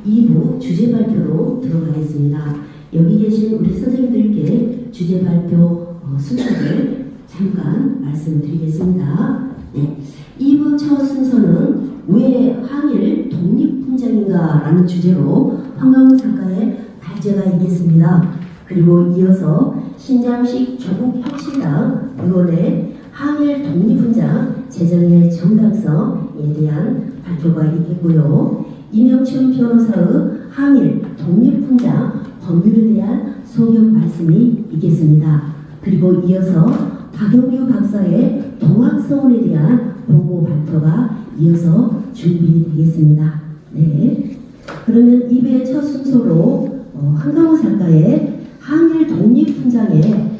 2부 주제 발표로 들어가겠습니다. 여기 계신 우리 선생님들께 주제 발표 순서를 잠깐 말씀드리겠습니다. 네. 2부 첫 순서는 왜 항일 독립훈장인가 라는 주제로 황강호 작가의 발제가 있겠습니다. 그리고 이어서 신장식 조국혁신당 의원의 항일 독립훈장 제정의 정당성에 대한 발표가 있겠고요. 이명춘 변호사의 항일 독립훈장 법률에 대한 소견 말씀이 있겠습니다. 그리고 이어서 박영규 박사의 동학서원에 대한 보고 발표가 이어서 준비되겠습니다. 네. 그러면 2부의 첫 순서로 황강호 작가의 항일 독립훈장의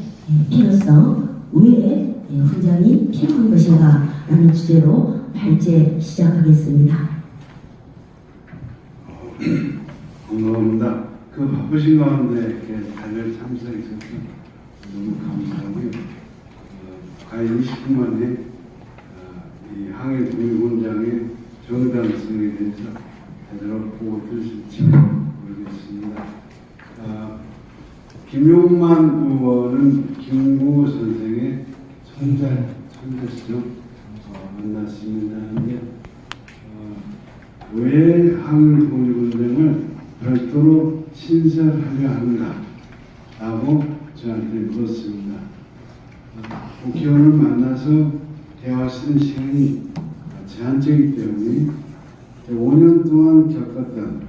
필요성, 왜 훈장이 필요한 것인가 라는 주제로 발제 시작하겠습니다. 고맙습니다. 그 바쁘신 가운데 이렇게 다들 참석해 주셔서 너무 감사하고요. 과연 20분 만에 이 항일 독립훈장의 정당성에 대해서 제대로 보고 들으실지 모르겠습니다. 김용만 의원은 김구 선생의 손자시죠. 만났습니다. 왜 항일 독립운동을 별도로 신설하려 하는가 라고 저한테 물었습니다. 국회의원을 만나서 대화하시는 시간이 제한적이기 때문에 5년 동안 겪었던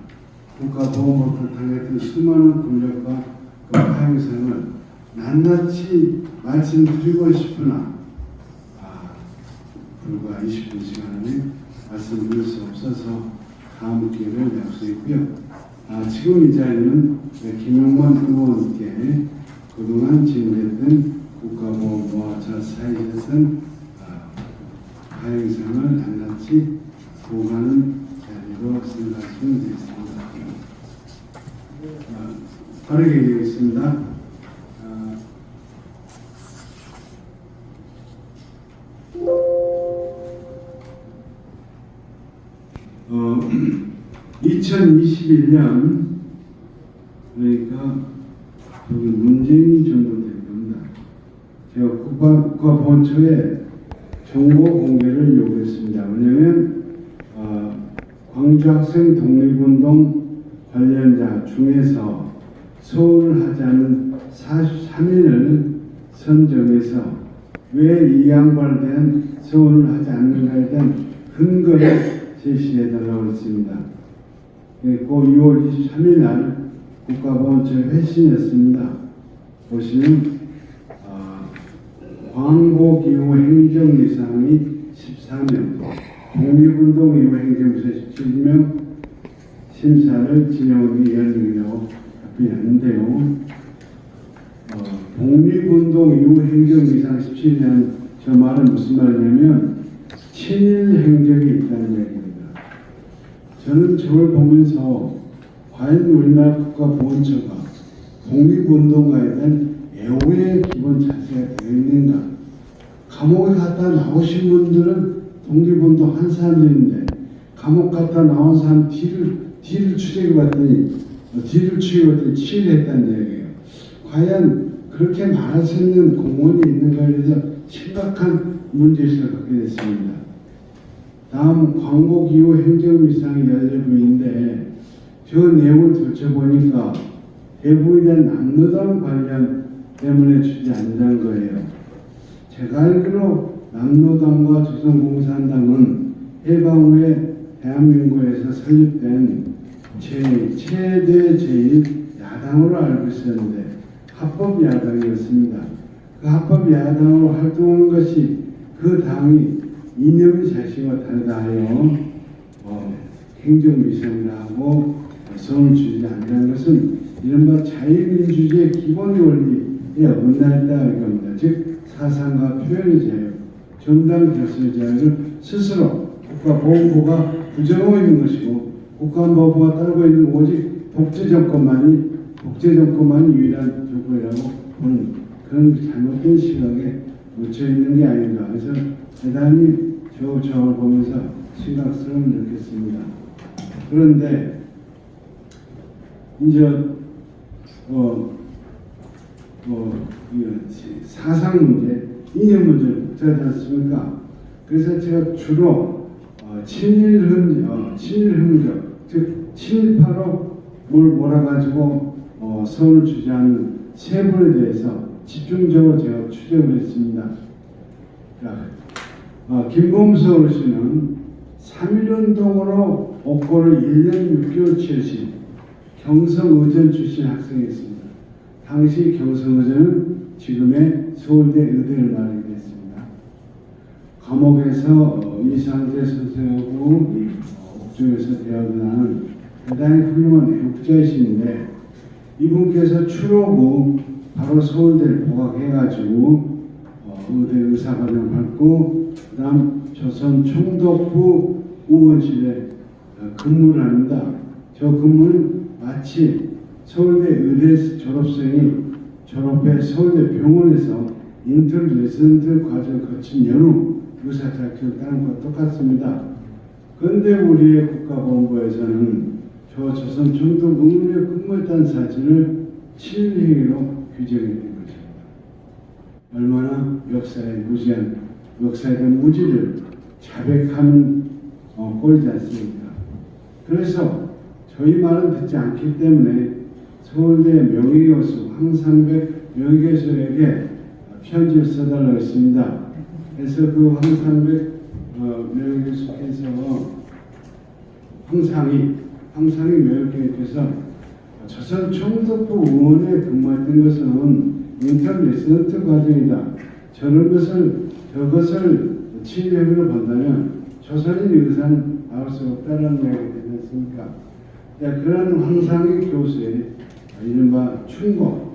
국가보험업을 당했던 수많은 권력과 그 파행성을 낱낱이 말씀드리고 싶으나 불과 20분 시간 안에 말씀드릴 수 없어서 다음 기회를 약속했고요. 지금 이 자리는 김용만 의원께 그동안 진행됐던 국가보험과 저 사이에선 파행성을 낱낱이 보고하는 자리로 생각하시면 되겠습니다. 빠르게 얘기하겠습니다. 2021년 그러니까 문재인 정부 될 겁니다. 제가 국가보훈처에 정보 공개를 요구했습니다. 왜냐하면 광주 학생 독립운동 관련자 중에서 서울을 하지 않은 43인을 선정해서 왜 이 양반에 대한 서울을 하지 않는가에 대한 근거를 제시해달라고 했습니다. 그 6월 23일 날 국가보훈처 회신이었습니다. 보시면 광고기후 행정이상이 14명, 독립운동 이후 행정부서 17명, 심사를 진행한 게 10명이라고 답변했는데요. 독립운동 이후 행정이상 17년 저 말은 무슨 말이냐면 친일 행적이 있다는 얘기입니다. 저는 저걸 보면서 과연 우리나라 국가보훈처가 독립운동가에 대한 애호의 기본 자세가 되어 있는가? 감옥에 갔다 나오신 분들은 독립운동 한 사람들인데 감옥 갔다 나온 사람 뒤를 추적해봤더니 치유했다는 얘기예요. 과연 그렇게 말할 수 있는 공원이 있는 거에 대해서 심각한 문제의식을 갖게 됐습니다. 다음 광고기후 행정미상이 17부인데 저 내용을 들춰보니까 대부분에 대한 남노당 관련 때문에 주지 않는 거예요. 제가 알기로 남노당과 조선공산당은 해방 후에 대한민국에서 설립된 최대 제1야당으로 알고 있었는데 합법야당이었습니다. 그 합법야당으로 활동하는 것이 그 당이 이념의 자신과 다르다 하여 행정미션이라고 성을 주지 않는 것은 이른바 자유민주주의의 기본 원리에 어긋나있다 이겁니다. 즉 사상과 표현의 자유, 정당 결선의 자유를 스스로 국가보훈부가 부정하고 있는 것이고 국가안보부가 따르고 있는 오직 독재정권만이 유일한 조건이라고 보는 그런 잘못된 시각에 묻혀있는 게 아닌가. 그래서 대단히 저걸 보면서 심각성을 느꼈습니다. 그런데 이제 사상 문제, 이념 문제를 복잡하지 않습니까? 그래서 제가 주로 친일흠적, 즉 친일파로 몰아가지고 서울을 주재하는 세 분에 대해서 집중적으로 제가 추적을 했습니다. 김범수 어르신은 3.1운동으로 옥고를 1년 6개월 치르신 경성의전 출신 학생이었습니다. 당시 경성의전은 지금의 서울대 의대를 말하게 됐습니다. 감옥에서 이상재 선생하고 옥중에서 대학을 하는 대단히 훌륭한 애국자이신데 이분께서 추록 후 바로 서울대를 복학해가지고 의대 의사과정 받고 그 다음 조선 총독부 의원실에 근무를 합니다. 저 근무는 마치 서울대 의대 졸업생이 졸업해 서울대 병원에서 인턴 레지던트 과정을 거친 연후 의사 자격증을 따는 것과 똑같습니다. 그런데 우리의 국가보훈부에서는 저 조선 총독 의원에 근무했다는 사실을 친일행위로 규정했던 것입니다. 얼마나 역사에 대한 무지를 자백하는 꼴이지 않습니까? 그래서 저희 말은 듣지 않기 때문에 서울대 명예교수 황상백 명예교수에게 편지를 써달라고 했습니다. 그래서 그 황상백 명예교수께서 황상희 명예교수께서 조선 총독부 의원에 근무했던 것은 인턴 레지던트 과정이다. 저것을 친일행위로 본다면 조선인 의사는 나올 수 없다는 이야기가 되지 않습니까? 그런 황상희 교수의 이른바 충고,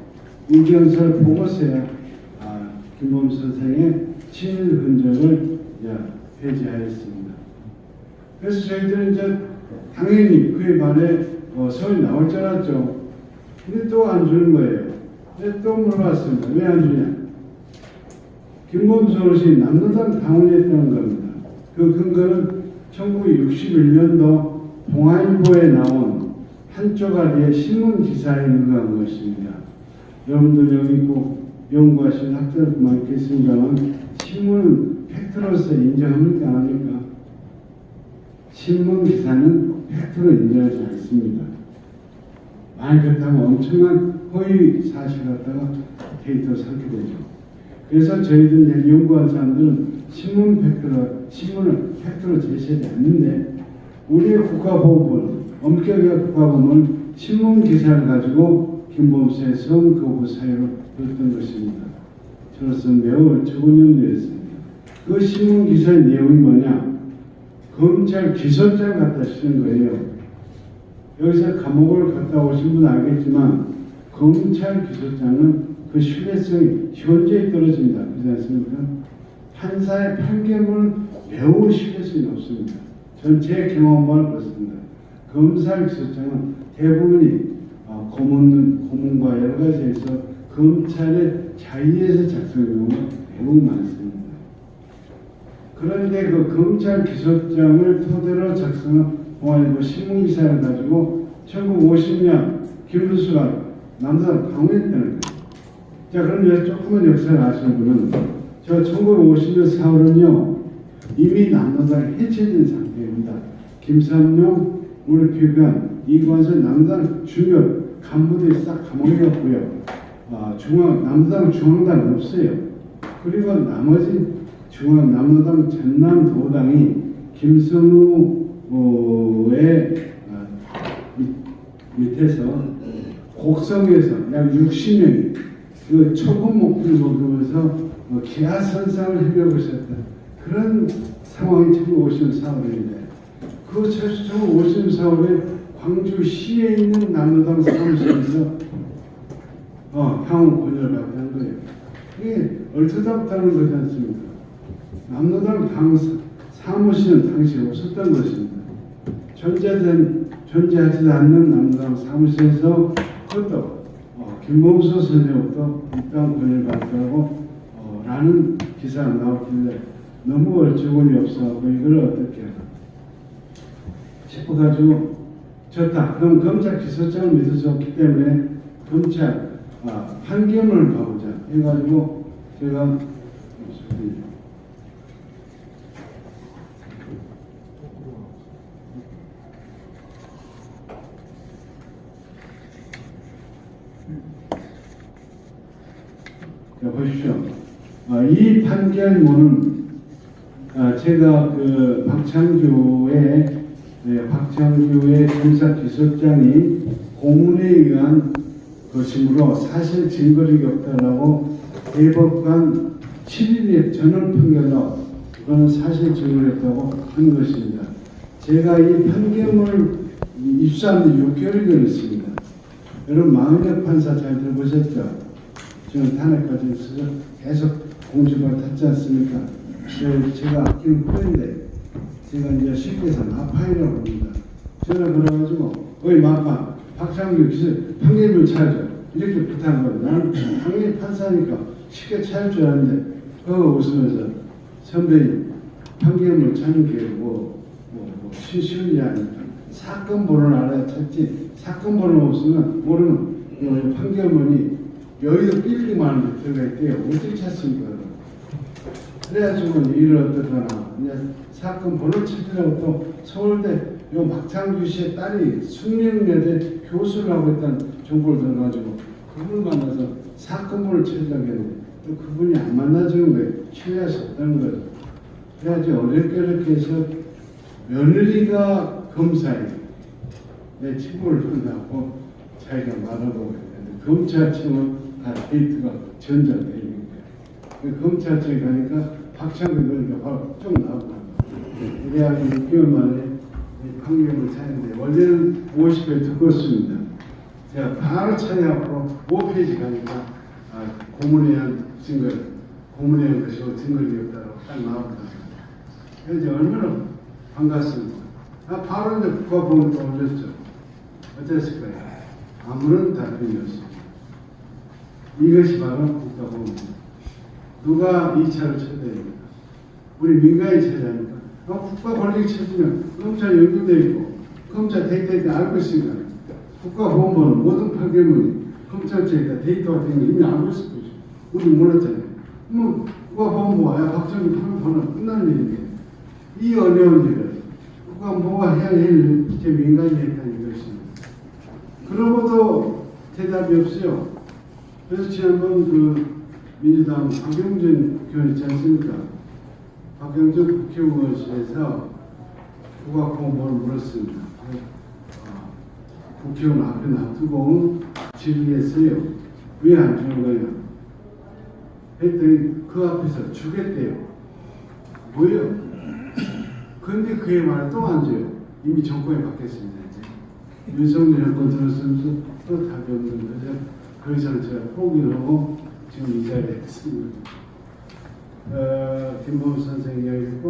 의견서를 보고서야 김범수 선생의 친일 흔적을 폐지하였습니다. 그래서 저희들은 이제 당연히 그에 반해 서울이 나올 줄 알았죠. 근데 또 안 주는 거예요. 근데 또 물어봤습니다. 왜 안 주냐? 김범수 어르신이 남로당 당원이었다는 겁니다. 그 근거는 1961년도 동아일보에 나온 한 쪼가리의 신문 기사에 의한 것입니다. 여러분들 여기 꼭 연구하시는 학자들 많겠습니다만 신문은 팩트로서 인정합니까? 안 합니까? 신문 기사는 팩트로 인정하지 않습니다. 만약 그렇다면 엄청난 허위 사실 갖다가 데이터를 삼게 되죠. 그래서 저희들 연구한 사람들은 신문을 팩트로 제시하지 않는데 우리의 국가보훈부는 엄격하게 국가보훈은 신문 기사를 가지고 김범수의 성교부 사유로 들었던 것입니다. 저로서는 매우 적은 염려였습니다. 그 신문 기사의 내용이 뭐냐? 검찰 기소장 갖다 쓰는 거예요. 여기서 감옥을 갔다 오신 분은 알겠지만 검찰 기소장은 그 신뢰성이 현저히 떨어집니다. 그렇지 않습니까? 판사의 판결은 매우 신뢰성이 높습니다. 전 제 경험만 그렇습니다. 검찰 기소장은 대부분이 고문과 여러 가지에서 검찰의 자의에서 작성된 경우가 매우 많습니다. 그런데 그 검찰 기소장을 토대로 작성한 동아일보 신문기사를 가지고 1950년 김문수가 남사를 강요했다는 거예요. 자, 그럼 조금만 역사를 아시는 분은 저 1950년 4월은요 이미 남로당이 해체된 상태입니다. 김삼룡, 우리 표현, 이관선 남로당 주요 간부들이 싹 감옥에 갔고요. 남로당 중앙당 없어요. 그리고 나머지 남로당 전남도당이 김선우의 밑에서 곡성에서 약 60명이 그 초급 목표를 먹으면서 기하선상을 해결하고 있었다. 그런 상황이 1950년 4월인데 그 1950년 4월에 광주시에 있는 남로당 사무실에서 향후 권유를 받았다는 거예요. 이게 얼토당토하는 거지 않습니까? 남로당 사무실은 당시 없었던 것입니다. 존재하지 않는 남로당 사무실에서 그것도 김범수 선생부터 입당 권유를 받았다고 라는 기사가 나왔길래 너무 얼추군이 없어서 이걸 어떻게 싶어가지고 좋다. 그럼 검찰 기소장을 믿을 수 없기 때문에 검찰 판결문을 봐보자 해가지고 제가 자, 보십시오. 이 판결문은 제가 그 박창규의 검사기소장이 고문에 의한 것이므로 사실 증거력이 없다라고 대법관 7일의 전원 판결로 그거는 사실 증거력이 없다고 한 것입니다. 제가 이 판결문을 입수하는데 6개월이 걸렸습니다. 여러분 마은혁 판사 잘 들어보셨죠? 지금 탄핵까지 있어서 계속 공주받았지 않습니까? 제가 아끼는 후배인데 제가 이제 쉽게 해서 마파이라고 합니다. 전화 걸어가지고 어이 마파 박창규 기술 판결문 찾아줘 이렇게 부탁한 거예요. 나는 당연히 판사니까 쉽게 찾을 줄 알았는데 웃으면서 선배님 판결문 찾는 게 쉬운 일이 아니까 사건 번호를 알아야 찾지 사건 번호 없으면 모르는 판결문이 여의도 빌딩 안에 들어가 있대요. 어떻게 찾습니까? 그래가지고 일을 어떡하나 이제 사건 번호 찾으라고 또 서울대 박창규 씨의 딸이 숙명여대 교수를 하고 있다는 정보를 들어가지고 그분을 만나서 사건 번호를 찾으려고 했는데 또 그분이 안 만나주는 거예요. 신뢰할 수 없다는 거예요. 그래가지고 어렵게 해서 며느리가 검사예요. 내 친구를 한다고 자기가 말하고 있는데 검찰청은 다 데이트가 전자되어 있는 거예요. 검찰청에 가니까 박창규 노니까 바로 쭉 나오고 그래야 6개월 만에 판결을 찾는데 원래는 50회 두껍습니다. 제가 바로 찾아갖고 5페이지 가니까 고문에 의한 증거, 고문에 의한 것이고 증거력이 없다고 딱 나옵니다. 그래서 얼마나 반갑습니다. 바로 이제 국가보험도 올렸죠. 어땠을까요? 아무런 답변이 없습니다. 이것이 바로 국가보험입니다. 누가 이 차를 찾아냅니까? 우리 민간이 찾아냅니까? 국가 권력이 찾으면 검찰 연결되어 있고 검찰 데이터에 알고 있으니까 국가보험법은 모든 판결문이 검찰청에다 데이터가 된 거 이미 알고 있을 거죠. 우리 몰랐잖아요. 국가보험부가 박정희 판결문은 끝나는 일인데 이 어려운 일을 국가보험부가 해야 할 일을 제 민간이 했다는 것입니다. 그러고도 대답이 없어요. 그래서 지난번 민주당 박영준 의원 있지 않습니까? 박영준 국회의원실에서 국가보험법을 물었습니다. 국회의원 앞에 놔두고 질의했어요. 왜 안 주는 거예요? 했더니 그 앞에서 주겠대요. 뭐예요? 그런데 그의 말을 또 안 줘요. 이미 정권이 바뀌었습니다. 이제. 윤석열 정권 들었으면서 또 답이 없는 거죠. 그래서 제가 포기를 하고 지금 이 자리에 있습니다. 김범수 선생이 이야기했고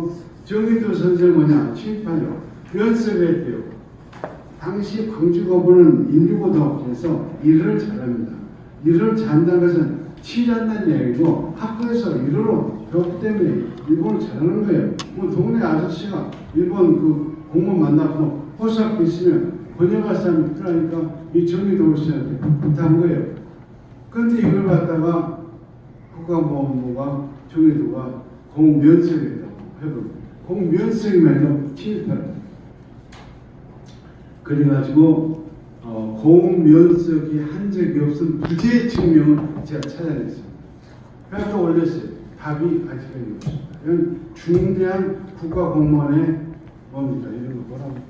정의도 선생은 뭐냐? 취입하려 연습을 했대요. 당시 광주거부는 인류고등학교에서 일을 잘합니다. 일을 잘한다는 것은 치료한다는 이야기고 학교에서 일어로 배웠기 때문에 일본을 잘하는 거예요. 뭐 동네 아저씨가 일본 그 공무원 만나고 호수학교 있으면 번역할 사람이 필요하니까 이 정의도 씨한테 부탁한 거예요. 그런데 이걸 갖다가 국가보험부가 정의도가 공면석이라고 해버립니다. 공면석이면서 침입합니다. 그래가지고 공면석이 한 적이 없은 부재 증명을 제가 찾아냈습니다. 그래서 또 올렸어요. 답이 아직까지 없습니다. 이건 중대한 국가공무원의 뭡니까? 이런 거 뭐라고 할까?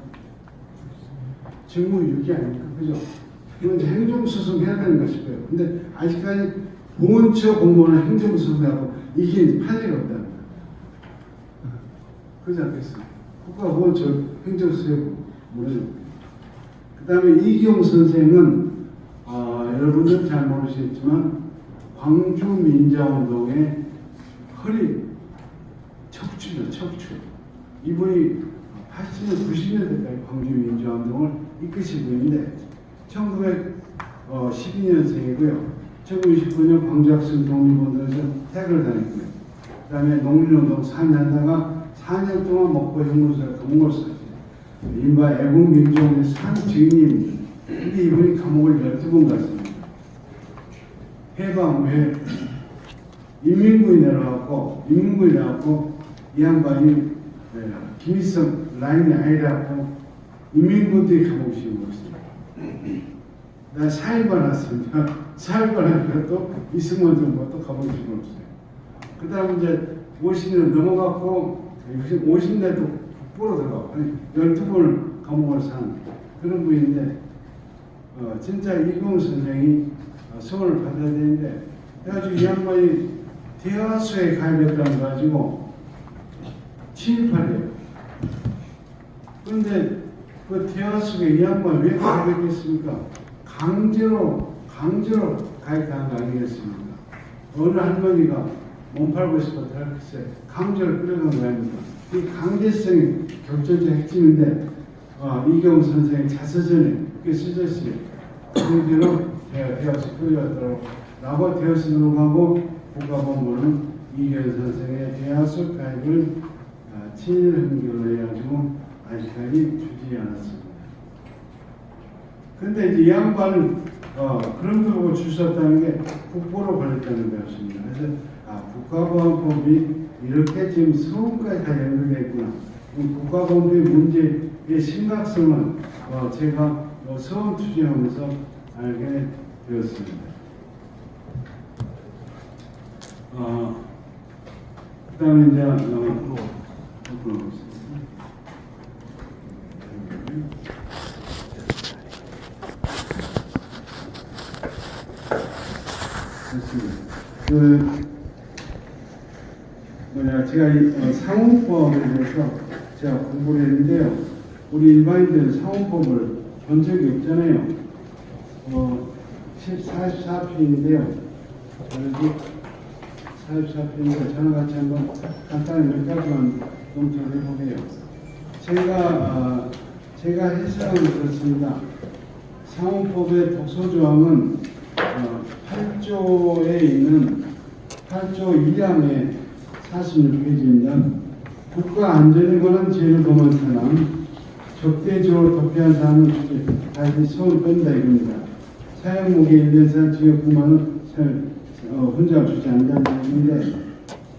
직무유기 아닙니까? 그죠? 이건 이제 행정소송 해야 되는 것이고요. 근데 아직까지 보훈처 공무원은 행정소송하고 이게 판례가 없다는 거예요. 그렇지 않겠습니까? 국가보훈처 행정소송 모르죠. 그 다음에 이기용 선생은 여러분들 잘 모르시겠지만 광주민자운동의 허리 척추죠. 척추. 이분이 80년, 90년대까지 광주민주화운동을 이끄신 분인데 1912년생이고요. 1929년 광주학생 독립운동에서 태학을 다녔고요. 그 다음에 농민운동 4년 하다가 4년 동안 먹고 형무소에 감옥을 썼어요. 인바 애국민주공의 상증인. 근데 이분이 감옥을 12번 갔습니다. 해방 후에 인민군이 내려왔고 이 양반이 김일성 라인이 아니라고 인민군들이 감옥을 씌워버렸습니다. 나 4일만 왔습니다. 4일만 하니까 또 이승만 정부가 또 감옥을 씌워버렸어요. 그 다음 이제 50년 넘어갔고 50년도 북부로 들어가고 12번을 감옥을 산 그런 분인데 진짜 이경우 선생이 성을 받아야 되는데 그래가지고 이 양반이 대화수에 가입했다는 거 가지고 침입하래요. 그런데 그 대화수에 이 양반이 왜 가입했겠습니까? 강제로 가입한 거 아니겠습니까? 어느 할머니가 몸 팔고 싶어 대학교에 강제로 끌어간 거 아닙니까? 이 강제성이 결정적 핵심인데 이경우 선생의 자서전에 그게 쓰셨어요. 강제로 대화수 끌어갔다고 라고 되었으므로 하고 국가본부는 이경우 선생의 대화수 가입을 친일 행위로 해가지고 아직까지 주지 않았습니다. 근데 이제 이 양반은 그런 거 보고 주셨다는 게 국보로 걸렸다는 것입니다. 그래서 국가보안법이 이렇게 지금 서울까지 다 연결되어 있구나. 국가보안법의 문제의 심각성은 제가 서울 투쟁하면서 알게 되었습니다. 그 다음에 이제 제가 이 상호법에 대해서 제가 공부를 했는데요. 우리 일반인들은 상호법을 본 적이 없잖아요. 44페이지인데요. 44페이지인데 저랑 같이 한번 간단히 몇 가지만 검토를 해보게요. 제가 해석은 그렇습니다. 상호법의 독소조항은 8조에 있는 8조 2항의 46페이지입니다. 국가 안전에 관한 죄를 범한 사람, 적대적으로 도피한 사람은 다시 손을 뺀다 이겁니다. 사형무기에 있는 사람 징역 9만원 혼자 주지 않는다는 얘기인데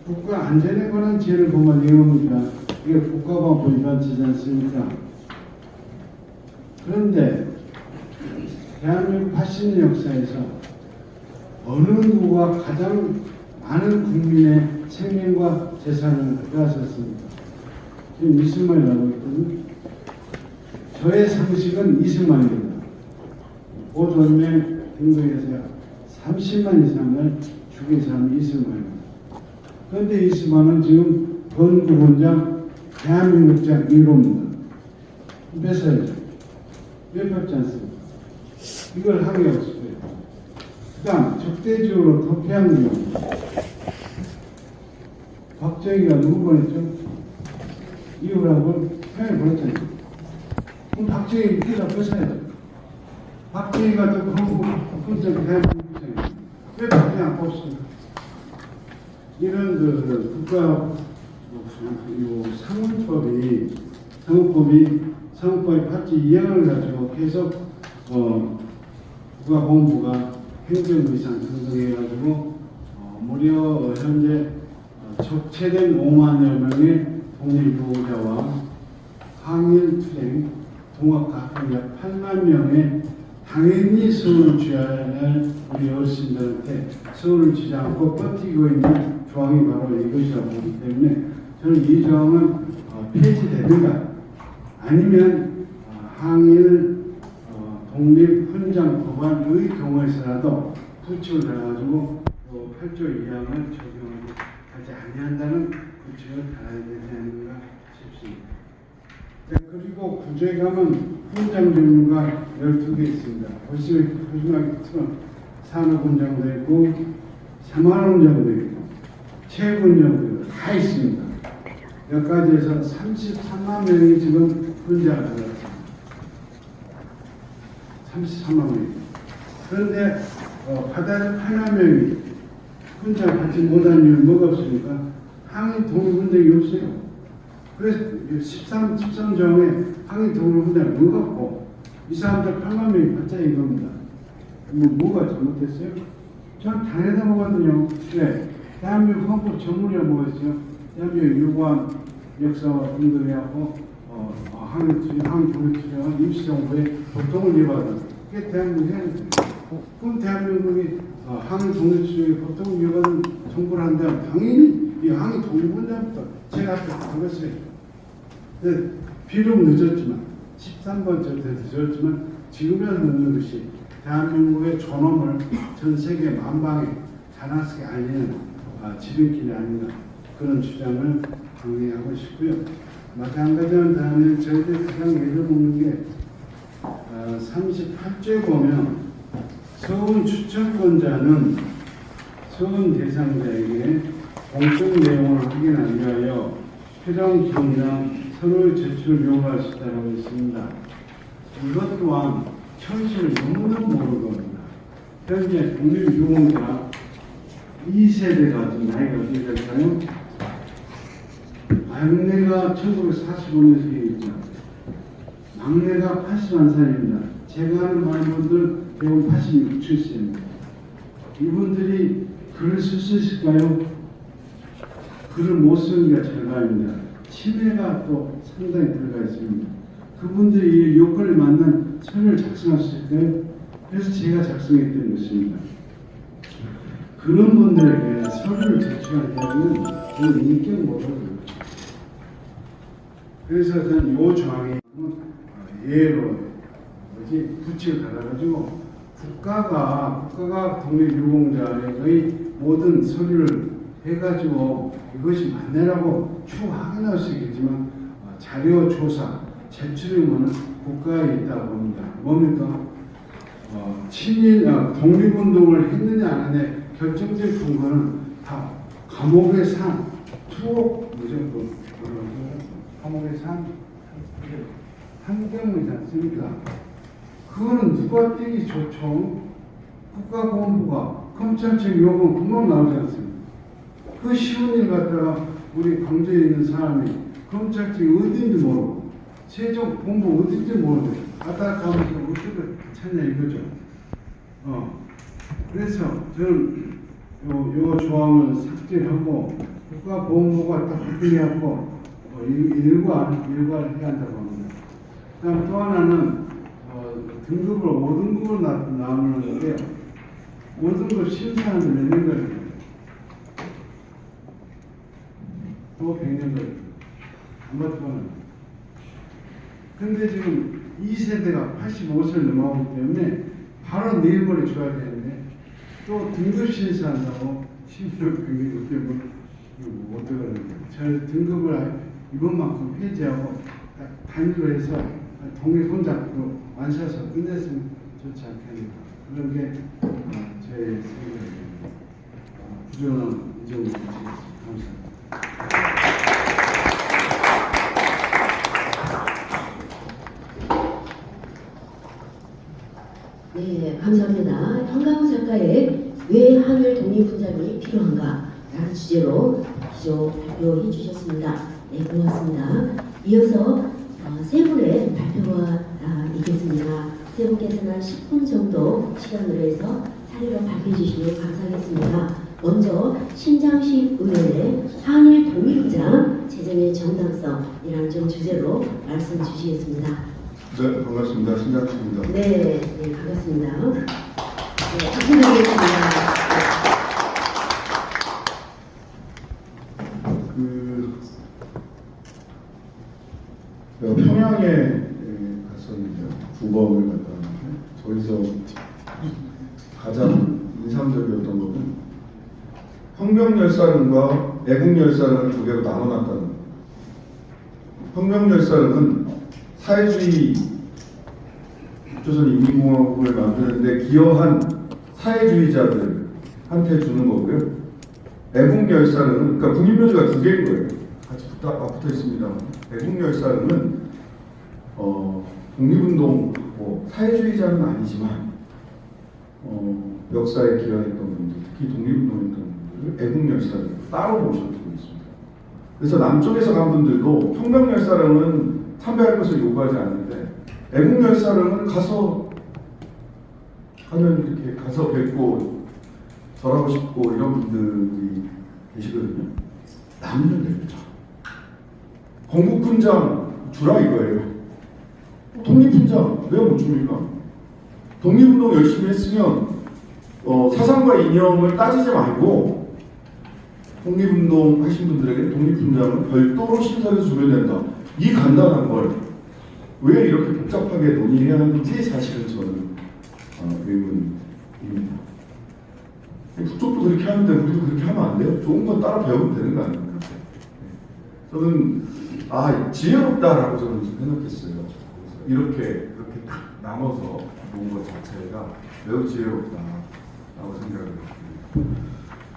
국가 안전에 관한 죄를 범한 내용입니다. 이게 국가보안법 위반치지 않습니까? 그런데 대한민국 80년 역사에서 어느 누구가 가장 많은 국민의 생명과 재산을 빼앗았습니까? 지금 20만이라고 했거든요. 저의 상식은 20만입니다. 보존의 등록에서 30만 이상을 죽인 사람이 20만입니다. 그런데 20만은 지금 건국원장, 대한민국장 1호입니다. 뺏어야죠. 왜 뺏지 않습니까? 이걸 항의하고 싶어요. 그 다음, 적대적으로 도피한 경우. 박정희가 누구 보냈죠? 이후라고 표현을 보냈잖아요. 그럼 박정희 피해가 뺏어야죠. 박정희가 또 건국원장 대한민국장이에요. 왜 박정희 안 뽑습니까? 이런 국가 상호법이 8조 2항을 가지고 계속 국가보안부가 행정의상 등등해가지고 무려 현재 적체된 5만여 명의 독립보호자와 항일투쟁 동학가학생 약 8만 명의 당연히 서울을 쥐어야 할 우리 어르신들한테 서울을 쥐지 않고 버티고 있는 조항이 바로 이것이라고 보기 때문에 저는 이 조항은 폐지되든가 아니면 항일 독립훈장 법안의 경우에서라도 부칙을 달아가지고 8조 2항을 적용하지 아니한다는 부칙을 달아야 되지 않는가 싶습니다. 자, 그리고 구조에 가면 훈장 종류가 12개 있습니다. 보시면 산업훈장도 있고 사만훈장도 있고 체육훈장도 있고 다 있습니다. 몇 가지에서 33만 명이 지금 훈장을 받았습니다. 33만 명이. 그런데 받아야 8만 명이 훈장 받지 못한 이유는 뭐가 없습니까? 항일 독립훈장이 없어요. 그래서 13정에 항의 독립운동을 넣어갖고 이 사람들 8만 명이 받자 이겁니다. 뭐가 잘못됐어요? 전 당연하다고 하거든요. 네. 대한민국 헌법 전문이가 뭐였어요? 대한민국 유구한 역사와 분들이하고 항의 독립투쟁은 임시정부의 보통을 위반하는 그게 대한민국이 해야 돼요. 그럼 대한민국이 항의 독립투쟁의 보통을 위반하는 정부를 한다면 당연히 이 항의 독립운동부터 제가 앞에 그것을 비록 늦었지만 13번 전에 늦었지만 지금이라도 늦는 것이 대한민국의 존엄을 전 세계 만방에 자랑스럽게 알리는 지름길이 아닌가 그런 주장을 강행하고 싶고요. 마찬가지로 다음에 저희들이 가장 예를 먹는 게 38조에 보면 서훈 추천권자는 서훈 대상자에게 공적 내용을 확인하기 위하여 필요한 기록이나 서로의 제출을 요구할 수 있다고 했습니다. 이것 또한 현실을 너무너무 모르는 겁니다. 현재 독립유공자 2세대가 지금 나이가 어떻게 될까요? 막내가 1945년생에 있죠. 막내가 81살입니다. 제가 하는 많은 분들 대부분 86, 7세입니다. 이분들이 글을 쓸 수 있을까요? 글을 못 쓰는 게 절반입니다. 치매가 또 상당히 들어가 있습니다. 그분들이 이 요건에 맞는 서류를 작성할 수 있을까요? 그래서 제가 작성했던 것입니다. 그런 분들에게 서류를 제출하려면 그 인격 모독을 그래서 저는 이 조항이 예로 부칙을 달아가지고 국가가 독립유공자의 모든 서류를 해가지고 이것이 맞느라고 추후 확인할 수 있겠지만 자료 조사, 제출 의무는 국가에 있다고 봅니다. 뭡니까? 독립운동을 했느냐 안 했느냐 결정적 근거는 다 감옥의 산, 투옥 무조건 감옥의 산 한경이지 않습니까? 그거는 누가 떼기 좋죠? 국가보안부가 검찰청 요금 금방 나오지 않습니까? 그 쉬운 일 갖다가 우리 광주에 있는 사람이 검찰청이 어딘지 모르고 세종 본부 어딘지 모르고 갔다 가면서 어떻게 찾냐 이거죠. 그래서 저는 요 조항을 삭제하고 국가보안부가 딱 확인해갖고 일괄 해야 한다고 합니다. 그다음 또 하나는 등급을 5등급으로 나누는데요. 5등급 심사하는데 몇 년 걸립니다. 또 100년 걸립니다. 안 받고는. 근데 지금 2세대가 85세를 넘어가기 때문에 바로 내일모레 줘야 되는데 또 등급 심사한다고 16, 100년 때문에 못 들어가는 거예요. 저 등급을 이번만큼 폐지하고 단위로 해서 독립 혼자 완수해서 끝냈으면 좋지 않겠는가. 그런 게 제 생각입니다. 부조는 이 정도 드리겠습니다. 감사합니다. 네, 감사합니다. 현강우 작가의 왜 한일 독립훈장이 필요한가? 라는 주제로 기조 발표해 주셨습니다. 네, 고맙습니다. 이어서 세 분의 발표가 있겠습니다. 세 분께서는 한 10분 정도 시간으로 해서 사례로 발표해 주시면 감사하겠습니다. 먼저 신장식 의원의 한일 독립훈장 제정의 정당성이라는 좀 주제로 말씀 주시겠습니다. 네, 반갑습니다. 신장식입니다. 네, 반갑습니다. 네, 박수 드리겠습니다. 제가 평양에 갔었는데요. 9번을 갔다 왔는데 저기서 가장 인상적이었던 것은 혁명열사론과 애국열사론을 두 개로 나눠놨다는 거예요. 혁명열사론은 사회주의 조선인민공화국을 만드는데 기여한 사회주의자들한테 주는 거고요. 애국열사론은 그러니까 국립묘지가 두 개인 거예요. 같이 붙어 있습니다. 애국열사론은 독립운동 사회주의자는 아니지만 역사에 기여했던 분들, 특히 독립운동했던 분들을 애국열사를 따로 모셔두고 있습니다. 그래서 남쪽에서 간 분들도 평강열사령은 참배할 것을 요구하지 않는데 애국열사령은 가면 이렇게 가서 뵙고 절하고 싶고 이런 분들이 계시거든요. 남는 됩니다. 건국훈장 주라 이거예요. 독립훈장 왜 못 줍니까? 독립운동 열심히 했으면 사상과 이념을 따지지 말고 독립운동 하신 분들에게 독립훈장을 별도로 신설해서 주면 된다. 이 간단한 걸 왜 이렇게 복잡하게 논의해야 하는지 사실은 저는 의문입니다. 북쪽도 그렇게 하는데 우리도 그렇게 하면 안 돼요? 좋은 건 따라 배우면 되는 거 아닙니까? 저는 지혜롭다라고 저는 생각했어요. 이렇게 딱 나눠서 놓은 것 자체가 매우 지혜롭다라고 생각을 했습니다.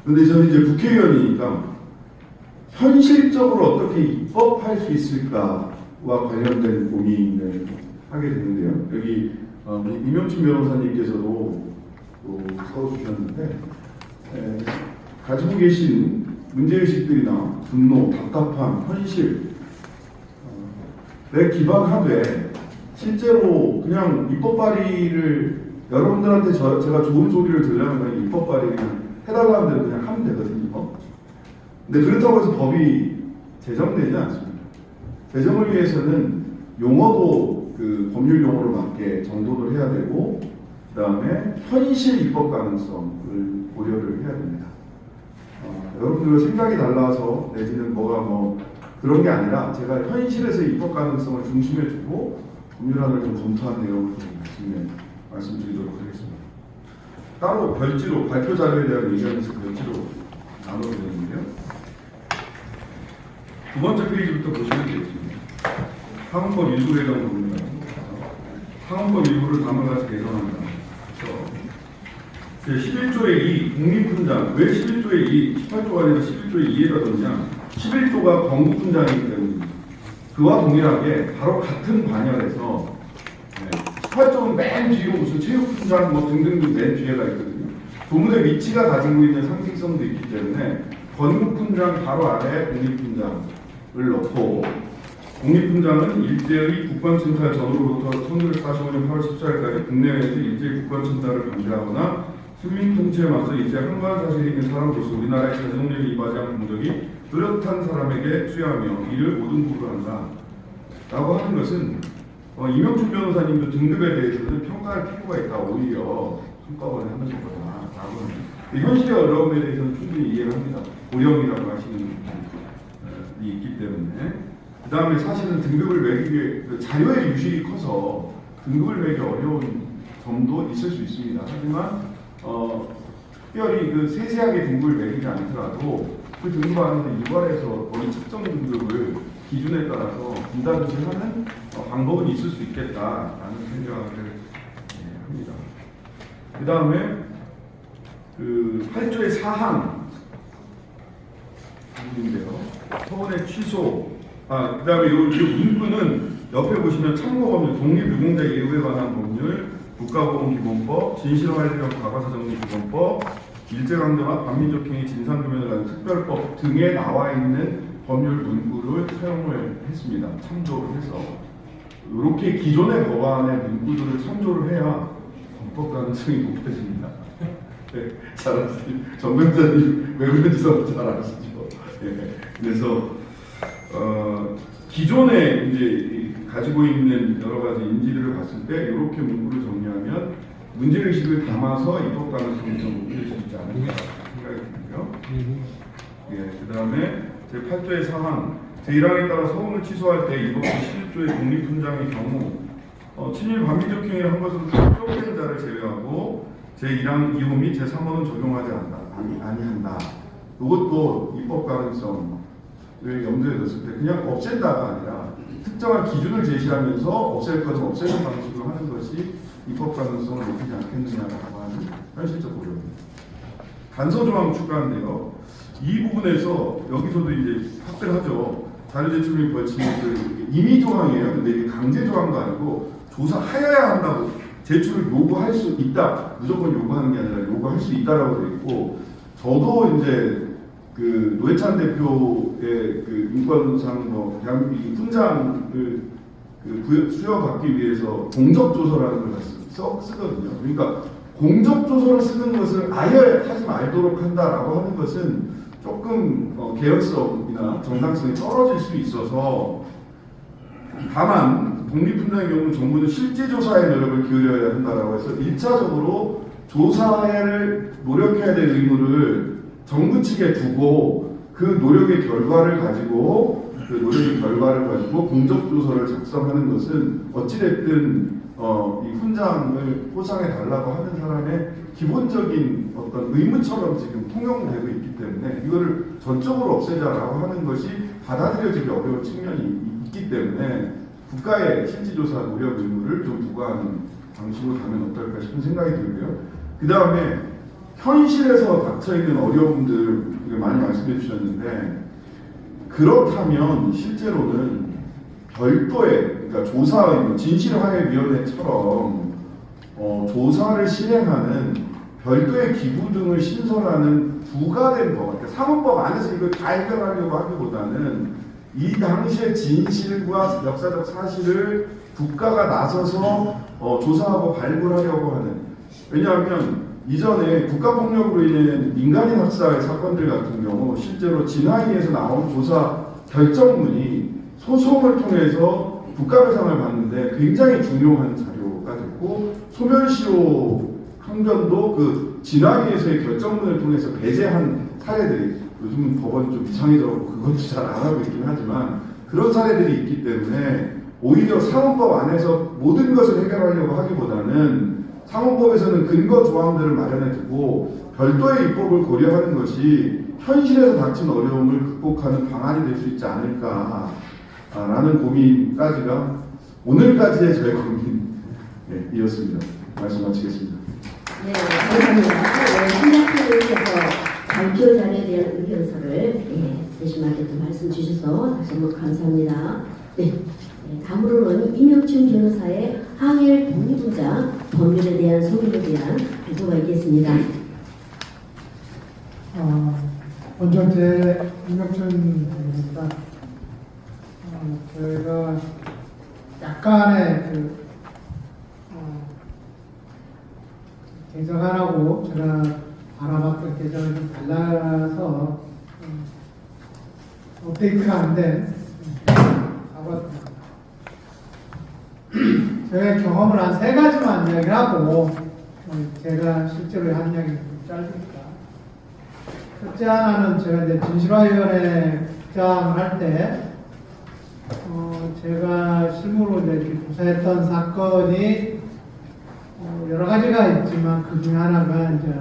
그런데 저는 이제 국회의원이니까 현실적으로 어떻게 입법할 수 있을까와 관련된 고민을 하게 되는데요. 여기 임영춘 변호사님께서도 써주셨는데 가지고 계신 문제의식들이나 분노, 답답함, 현실에 기반하되 실제로 그냥 입법 발의를 여러분들한테 제가 좋은 소리를 들으려면 그냥 입법 발의를 해달라는 대로 그냥 하면 되거든요. 근데 그렇다고 해서 법이 제정되지 않습니다. 제정을 위해서는 용어도 그 법률 용어로 맞게 정돈을 해야 되고 그 다음에 현실 입법 가능성을 고려를 해야 됩니다. 여러분들과 생각이 달라서 내지는 뭐가 그런 게 아니라 제가 현실에서 입법 가능성을 중심에 두고 법률안을 좀 검토한 내용을 좀 말씀드리도록 하겠습니다. 따로 별지로 발표 자료에 대한 의견에서 별지로 나눠드렸는데요. 두 번째 페이지부터 보시면 되겠습니다. 상헌법 일부 개정 부분입니다. 상헌법 일부를 담아가서 개정한다. 그래서 11조의 2 독립훈장, 왜 11조의 2, 18조가 아니라 11조의 2에다 넣냐? 11조가 건국훈장이기 때문입니다. 그와 동일하게 바로 같은 반열에서 18조는 맨 뒤로 무슨 체육훈장 등등등 맨 뒤에가 있거든요. 조문의 위치가 가지고 있는 상징성도 있기 때문에 건국훈장 바로 아래 독립훈장을 넣고 독립훈장은 일제의 국권침탈 전후로부터 1945년 8월 14일까지 국내에서 일제의 국권침탈을 반대하거나 식민통치에 맞서 일제 항거한 사실이 있는 사람으로서 우리나라의 자정령에 임하지 않은 공적이 뚜렷한 사람에게 수여하며 이를 모든 부를 한다. 라고 하는 것은 임영춘 변호사님도 등급에 대해서는 평가할 필요가 있다. 오히려 한꺼번에 하는 것보다 라고 합니다. 현실의 어려움에 대해서는 충분히 이해를 합니다. 고령이라고 하시는 분이 있기 때문에. 그 다음에 사실은 등급을 매기기 자료의 유실이 커서 등급을 매기 어려운 점도 있을 수 있습니다. 하지만 특별히 세세하게 등급을 매기지 않더라도 그 등급 안에서 일괄해서 어느 특정 등급을 기준에 따라서 분담하는 방법은 있을 수 있겠다라는 생각을 합니다. 그 다음에 8조의 4항 부분인데요. 서원의 취소. 그 다음에 이 문구는 옆에 보시면 참고법률, 독립유공자 예우에 관한 법률, 국가보험기본법, 진실화해령 과거사정리기본법, 일제강점과 반민족행위 진상규명을 하는 특별법 등에 나와 있는 법률 문구를 사용을 했습니다. 참조를 해서 이렇게 기존의 법안의 문구들을 참조를 해야 범법 가능성이 높아집니다. 네, 잘 아시죠? 정병자님 왜 그런지 잘 아시죠? 네, 그래서 기존에 이제 가지고 있는 여러 가지 인지들을 봤을 때 이렇게 문구를 정리하면 문제의식을 담아서 입법 가능성이 좀 높일 수 있지 않을까 생각이 드고요. 예, 그 다음에 제8조의 사항, 제1항에 따라 서원을 취소할 때 입법 제11조의 독립훈장의 경우 친일 반민족 행위를 한 것으로 특정된 자를 제외하고 제1항 2호 및 제3호는 적용하지 아니한다. 이것도 입법 가능성을 염두에 뒀을 때 그냥 없앤다가 아니라 특정한 기준을 제시하면서 없앨 것은 없애는 방식으로 하는 것이 입법 가능성을 높이지 않겠느냐라고 하는 현실적 고려입니다. 단서조항 추가인데요. 이 부분에서 여기서도 이제 확대하죠. 자료 제출 및 벌칙 임의 조항이에요. 근데 이게 강제 조항도 아니고 조사하여야 한다고 제출을 요구할 수 있다. 무조건 요구하는 게 아니라 요구할 수 있다라고 되어 있고 저도 이제 그 노회찬 대표의 그 인권상 뭐 대한민국 훈장을 그 수여받기 위해서 공적조서라는 걸 쓰거든요. 그러니까 공적조서를 쓰는 것을 아예 하지 말도록 한다라고 하는 것은 조금 개연성이나 정당성이 떨어질 수 있어서, 다만 독립훈장의 경우는 정부는 실제 조사에 노력을 기울여야 한다라고 해서 1차적으로 조사를 노력해야 될 의무를 정부 측에 두고 그 노력의 결과를 가지고 공적조서를 작성하는 것은 어찌됐든 이 훈장을 포상해 달라고 하는 사람의 기본적인 어떤 의무처럼 지금 통용되고 있기 때문에 이거를 전적으로 없애자라고 하는 것이 받아들여지기 어려운 측면이 있기 때문에 국가의 실질조사 노력 의무를 좀 부과하는 방식으로 가면 어떨까 싶은 생각이 들고요. 그 다음에 현실에서 닥쳐있는 어려움들 많이 말씀해 주셨는데, 그렇다면 실제로는 별도의, 그러니까 조사의 진실화해위원회처럼 조사를 실행하는 별도의 기구 등을 신설하는 부과된 것 같아요. 사법법 안에서 이걸 다 해결하려고 하기보다는 이 당시의 진실과 역사적 사실을 국가가 나서서 조사하고 발굴하려고 하는, 왜냐하면 이전에 국가폭력으로 인해 민간인 학살 사건들 같은 경우 실제로 진화위에서 나온 조사 결정문이 소송을 통해서 국가배상을 받는데 굉장히 중요한 자료가 됐고, 소멸시효 항변도 그 진화위에서의 결정문을 통해서 배제한 사례들이, 요즘 법원이 좀 이상해져서 그것도 잘 안 하고 있긴 하지만 그런 사례들이 있기 때문에 오히려 상원법 안에서 모든 것을 해결하려고 하기보다는 상원법에서는 근거 조항들을 마련해 두고 별도의 입법을 고려하는 것이 현실에서 닥친 어려움을 극복하는 방안이 될 수 있지 않을까라는 고민까지가 오늘까지의 저의 고민이었습니다. 말씀 마치겠습니다. 네, 감사합니다. 신작회의에서 발표 자료에 대한 의견서를 세심하게 또 말씀 주셔서 다시 한번 감사합니다. 네, 다음으로는 이명춘 변호사의 항일 독립훈장 법률에 대한 소개에 대한 발표가 있겠습니다. 먼저 제 이명춘 변호사입니다. 저희가 약간의 개정안하고 제가 알아봤던 개정이 좀 달라서 업데이트가 안 된 사과드립니다. 저의 경험을 한 3가지만 이야기하고 제가 실제로 한 이야기는 좀 짧으니까. 첫째 하나는 제가 이제 진실화위원회 국장을 할 때 제가 실무로 이제 조사했던 사건이 여러 가지가 있지만 그 중에 하나가 이제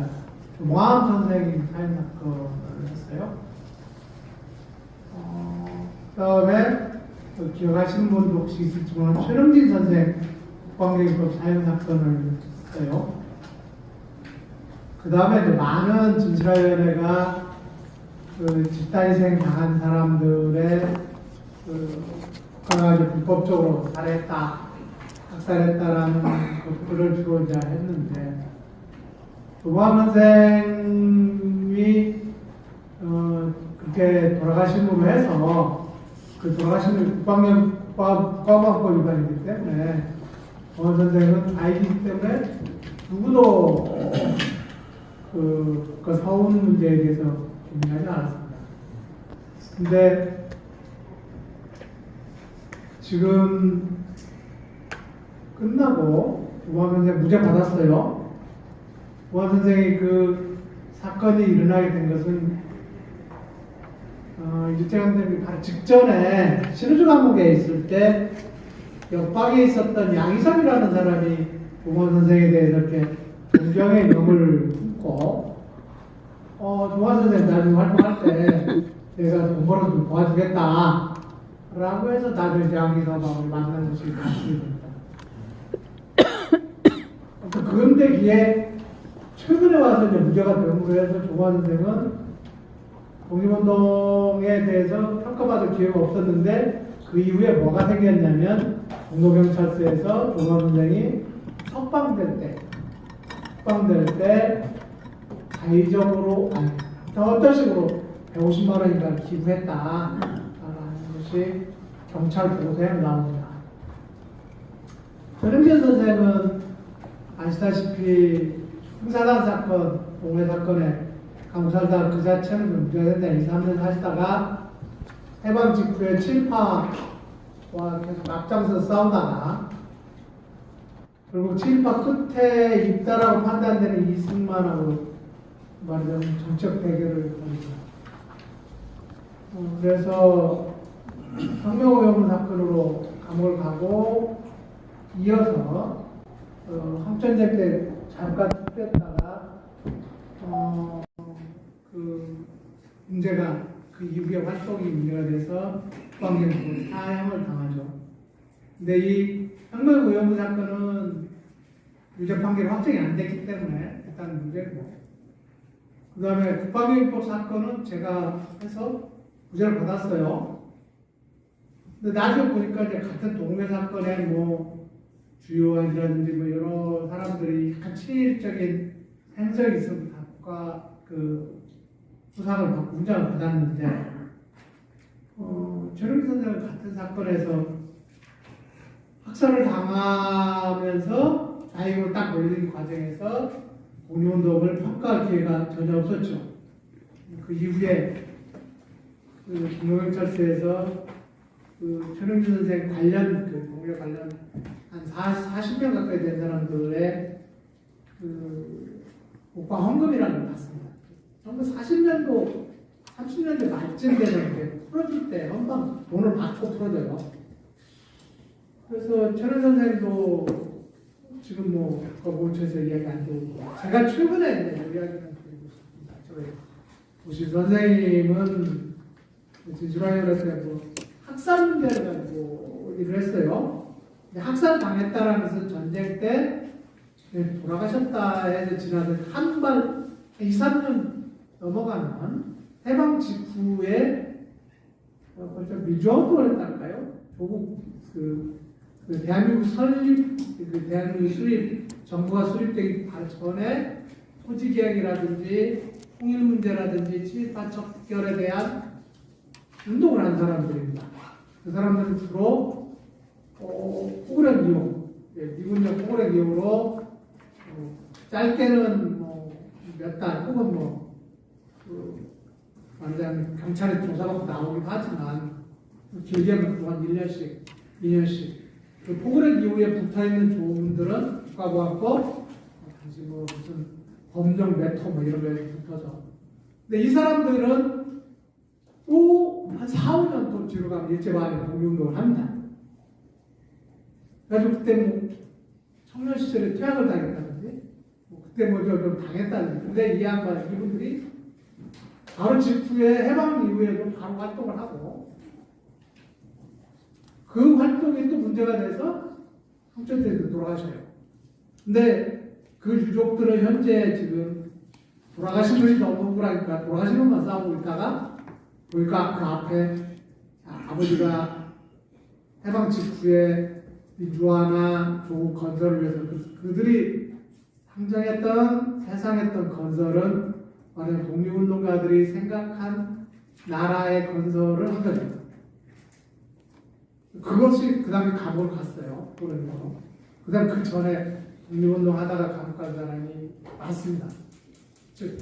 조모함 선생님 사형 사건을 했어요. 그 다음에 기억하시는 분도 혹시 있을지만 최름진 선생 국방개혁법 사형 사건을 했어요. 그 다음에 이제 많은 진실화위원회가 집단희생 당한 사람들의 국가가 이제 불법적으로 살해했다, 학살했다라는 것들을 주로 이제 했는데, 조모함 선생님이 그렇게 돌아가심으로 해서 그 돌아가심이 국방법 위반이기 때문에 조모함 선생은 아이디기 때문에 누구도 그 사후 문제에 대해서 고민하지 않았습니다. 근데 지금 끝나고 조모함 선생 무죄 받았어요. 조모함 선생이 그 사건이 일어나게 된 것은 일제강점기 바로 직전에 신우주 감옥에 있을 때 옆방에 있었던 양희삼이라는 사람이 조모함 선생에 대해서 이렇게 존경의 명을 품고 조모함 선생 나중에 활동할 때 내가 돈 벌어서 좀 도와주겠다 라고 해서 다들 양희삼하고 만나는 것이 같습니다. 그런데기에 최근에 와서 이제 무죄가 됨으로 해서 조모함 선생은 독립운동에 대해서 평가받을 기회가 없었는데 그 이후에 뭐가 생겼냐면 공도경찰서에서 조모함 선생이 석방될 때 자의적으로 어떤 식으로 150만 원인가 기부했다라는 것이 경찰 보고서에 나옵니다. 전영진 선생은 아시다시피 홍사단 사건, 동해 사건에 감찰다 그 자체는 문제가 된다 2, 3년 하시다가 해방 직후에 친파와 계속 앞장서 싸우다가 결국 친파 끝에 있다라고 판단되는 이승만하고 말하자면 정책 대결을 벌이죠. 그래서 혁명오염 사건으로 감옥을 가고 이어서 항전쟁 때 잠깐 뺐다가 그 문제가 그 이후에 활동이 문제가 돼서 국방장군 사형을 당하죠. 근데 이 혁명오염 사건은 유죄 판결이 확정이 안 됐기 때문에 일단 문제고, 그 다음에 국방개혁법 사건은 제가 해서 무죄를 받았어요. 근데 나중에 보니까 이제 같은 동네 사건에 뭐 주요원이라든지 뭐 여러 사람들이 약간 친일적인 행적이 있어서 국가 그 수상을 받고 훈장을 받았는데, 최룡기 선생은 같은 사건에서 학살을 당하면서 자익으로 딱 걸린 과정에서 공유운동을 평가할 기회가 전혀 없었죠. 그 이후에 그 중앙경찰서에서 그 최룡기 선생 관련 그 동료 관련 한 40명 가까이 된 사람들의 그 국방 헌금이라는 걸 받습니다. 1940년도 30년대 말쯤 되는 게 풀어줄 때 헌방 돈을 받고 풀어줘요. 그래서 최룡기 선생도 지금 뭐 거부처에서 이야기 안 되고 제가 최근에 이야기를 드리고 싶습니다. 저희 오실 선생님은 진주라이언에서 뭐 학살 문제를 가지고 일을 했어요. 학살 당했다라면서 전쟁 때 돌아가셨다 해서 지나서 한발 2, 3년 넘어가면 해방 직후에 벌써 민주화운동을 했달까요? 조국 대한민국 설립, 대한민국 수립, 정부가 수립되기 전에 토지개혁이라든지 통일 문제라든지 친일파 척결에 대한 운동을 한 사람들입니다. 그 사람들은 주로 포구력 이용, 미군적 포구력 이용으로 짧게는 뭐 몇 달 혹은 뭐 말하자면 경찰에 조사받고 나오기도 하지만 길게는 그동안 1년씩, 2년씩 그 포구력 이후에 붙어있는 조문들은 국가고학법, 다시 뭐 무슨 범정 메토 뭐 이런 거에 붙어서. 근데 이 사람들은 또 한 4, 5년 또 뒤로 가면 일제만에 독립운동을 합니다. 그래가지고 그때 뭐 청년 시절에 퇴학을 당했다든지, 뭐 그때 뭐 좀 당했다든지. 근데 이 양반, 이분들이 바로 직후에 해방 이후에도 바로 활동을 하고, 그 활동이 또 문제가 돼서 항전대에서 돌아가셔요. 근데 그 유족들은 현재 지금 돌아가신 분이 너무 억울하니까 돌아가신 분만 싸우고 있다가 보니까 그 앞에 아버지가 해방 직후에 민주화나 조국 건설을 위해서 그들이 상정했던 세상했던 건설은 만약 독립운동가들이 생각한 나라의 건설을 한 거죠. 그것이 그 다음에 감옥을 갔어요. 그러면 그 다음 그 전에 독립운동 하다가 감옥 간 사람이 많습니다. 즉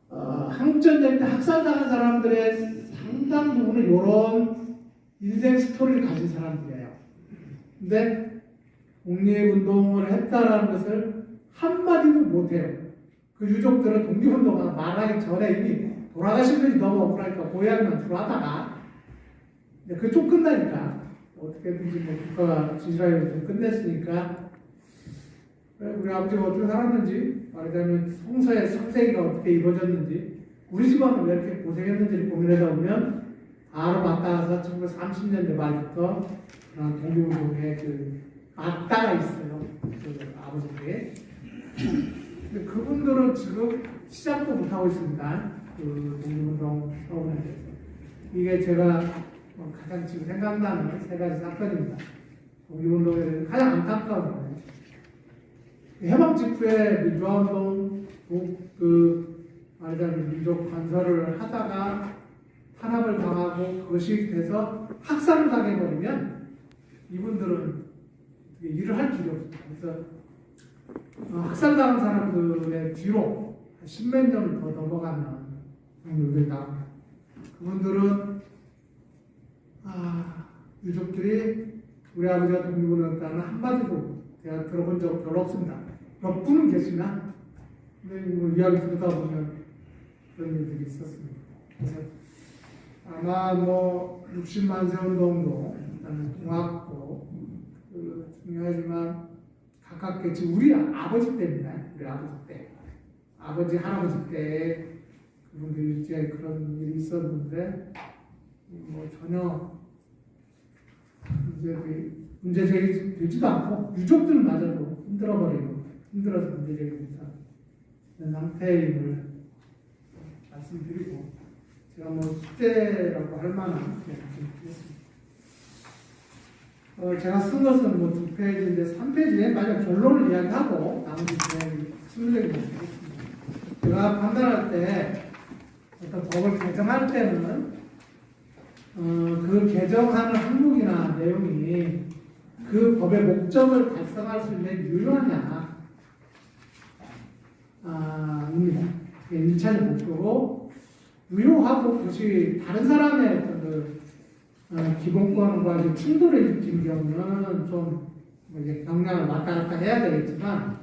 항전쟁 때 학살당한 사람들의 상당 부분은 이런 인생 스토리를 가진 사람들이에요. 근데 독립운동을 했다라는 것을 한마디도 못해요. 그 유족들은 독립운동을 말하기 전에 이미 돌아가신 분이 너무 억울하니까 고향만 들어하다가 그쪽 끝나니까 어떻게든지 뭐 국가가 지지라이언을 끝냈으니까 우리 아버지가 어떻게 살았는지, 말하자면 성서의 상세기가 어떻게 이루어졌는지, 우리 집안은 왜 이렇게 고생했는지를 고민하다 보면 바로 맞닿아서 1930년대 말부터 그런 독립운동의 그 맞닿아 있어요. 그 아버지께. 근데 그분들은 지금 시작도 못하고 있습니다. 그 독립운동 사업에 대해서. 이게 제가 가장 지금 생각나는 세 가지 사건입니다. 독립운동에 대해서 가장 안타까운 거예요. 해방 직후에 민주화운동, 그 말하자면 민족 건설을 하다가 탄압을 당하고 그것이 돼서 학살을 당해버리면 이분들은 일을 할 길이 없습니다. 그래서 학살당한 사람들의 뒤로 한 십몇 년을 더 넘어가는 경우들이 나옵니다. 그분들은 유족들이 우리 아버지가 독립운동했다는 한마디도 제가 들어본 적 별로 없습니다. 몇 분은 계시나? 근데 뭐 이야기 들다 보면 그런 일들이 있었습니다. 그래서 아마 뭐 60만 세 운동도 일단은 동학도 중요하지만 가깝겠지. 우리 아버지 때입니다. 우리 아버지 때. 아버지, 할아버지 때 그분들이 이제 그런 일이 있었는데 뭐 전혀 문제 제기되지도 않고 유족들마저도 힘들어서 문제 제기되지 않는 상태임을 말씀드리고 제가 뭐 숙제라고 할 만한 말씀드리겠습니다. 제가 쓴 것은 뭐 2페이지인데 3페이지에 만약 결론을 이야기하고 나머지 이야기 순서대로 드리겠습니다. 제가 판단할 때 어떤 법을 개정할 때는 그 개정하는 항목이나 내용이 그 법의 목적을 달성할 수 있는 유효하냐 입니다. 그게 1차적 목표고 유효하고 그것이 다른 사람의 어떤 기본권과 충돌을 일으키는 경우는 좀 이제 경량을 왔다 갔다 해야 되겠지만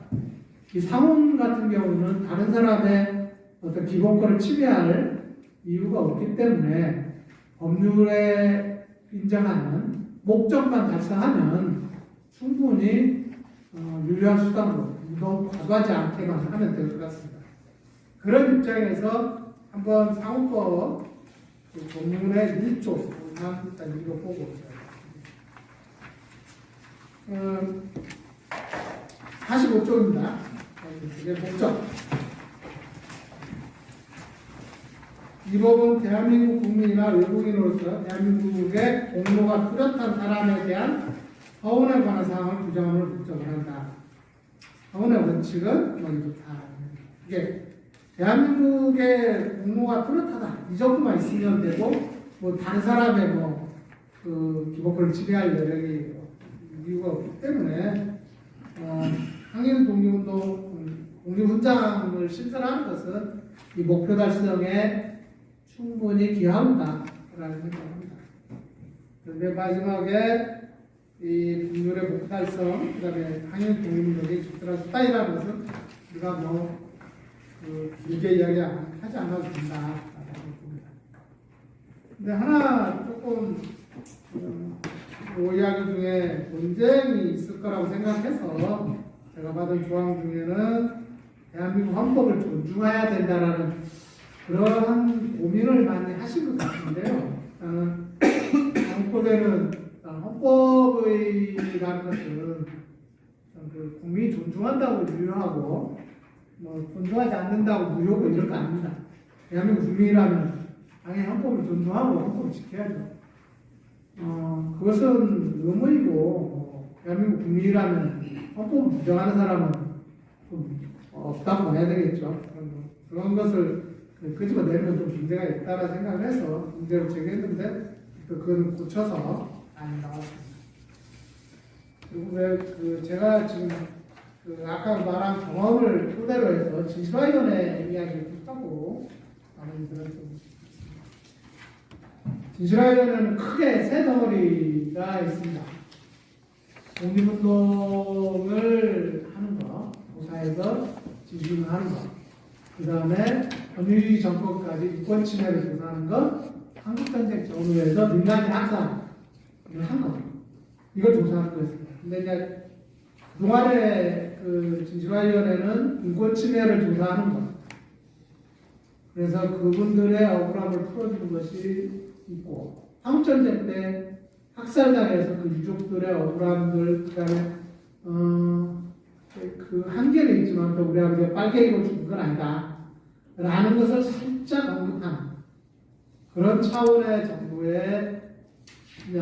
이 상훈 같은 경우는 다른 사람의 어떤 기본권을 침해할 이유가 없기 때문에 법률에 인정하는 목적만 달성하면 충분히 유효한 수단으로 너무 과도하지 않게만 하면 될 것 같습니다. 그런 입장에서 한번 상훈법 법률의 1조만 일단 읽어보고 45조입니다. 이게 목적. 이 법은 대한민국 국민이나 외국인으로서 대한민국의 공로가 뚜렷한 사람에 대한 서운에 관한 사항을 규정함을 목적을 한다. 서운의 원칙은 뭐 이렇다. 이게 대한민국의 공로가 뚜렷하다. 이 정도만 있으면 되고 뭐 다른 사람의 그 기본권을 지배할 여력이 이유가 없기 때문에 항일 독립운동 독립훈장을 신설하는 것은 이 목표 달성에 충분히 기여한다라는 생각합니다. 그런데 마지막에 이 분율의 목표 달성, 그다음에 항일 독립운동이 적절한 수단이라는 것은 우리가 길게 이야기하지 않아도 된다라고 봅니다. 근데 하나 조금 이야기 중에 논쟁이 있을 거라고 생각해서 제가 받은 조항 중에는 대한민국 헌법을 존중해야 된다라는 그러한 고민을 많이 하신 것 같은데요. 헌법에는 헌법이라는 것은 그 국민이 존중한다고 유효하고 뭐 존중하지 않는다고 무효고 이런 거 아닙니다. 대한민국 국민이라면 당연히 헌법을 존중하고 헌법을 지켜야죠. 그것은 의무이고 대한민국 국민이라면 헌법을 부정하는 사람은 좀 없다고 해야 되겠죠. 그런 것을 끄집어내면 좀 문제가 있다라 생각을 해서 문제를 제기했는데 그건 고쳐서 안 나왔습니다. 그리고 제가 지금 아까 말한 경험을 토대로 해서 진실화위원회 이야기를 듣고 나머지들은 좀 진실화위원회는 크게 세 덩어리가 있습니다. 독립운동을 하는 것, 조사해서 진실을 하는 것, 그 다음에 권위 정권까지 인권 침해를 조사하는 것, 한국전쟁 전후에서 민간인 학살을 한 것, 이걸 조사하는 거였습니다. 근데 이제 그동안의 진실화위원회는 인권 침해를 조사하는 것, 그래서 그분들의 억울함을 풀어주는 것이 있고, 한국전쟁 때 학살당해서 그 유족들의 억울함들, 그 다음에 그 한계는 있지만 또 우리 아버지가 빨갱이로 죽은 건 아니다 라는 것을 살짝 언급하는 그런 차원의 정부의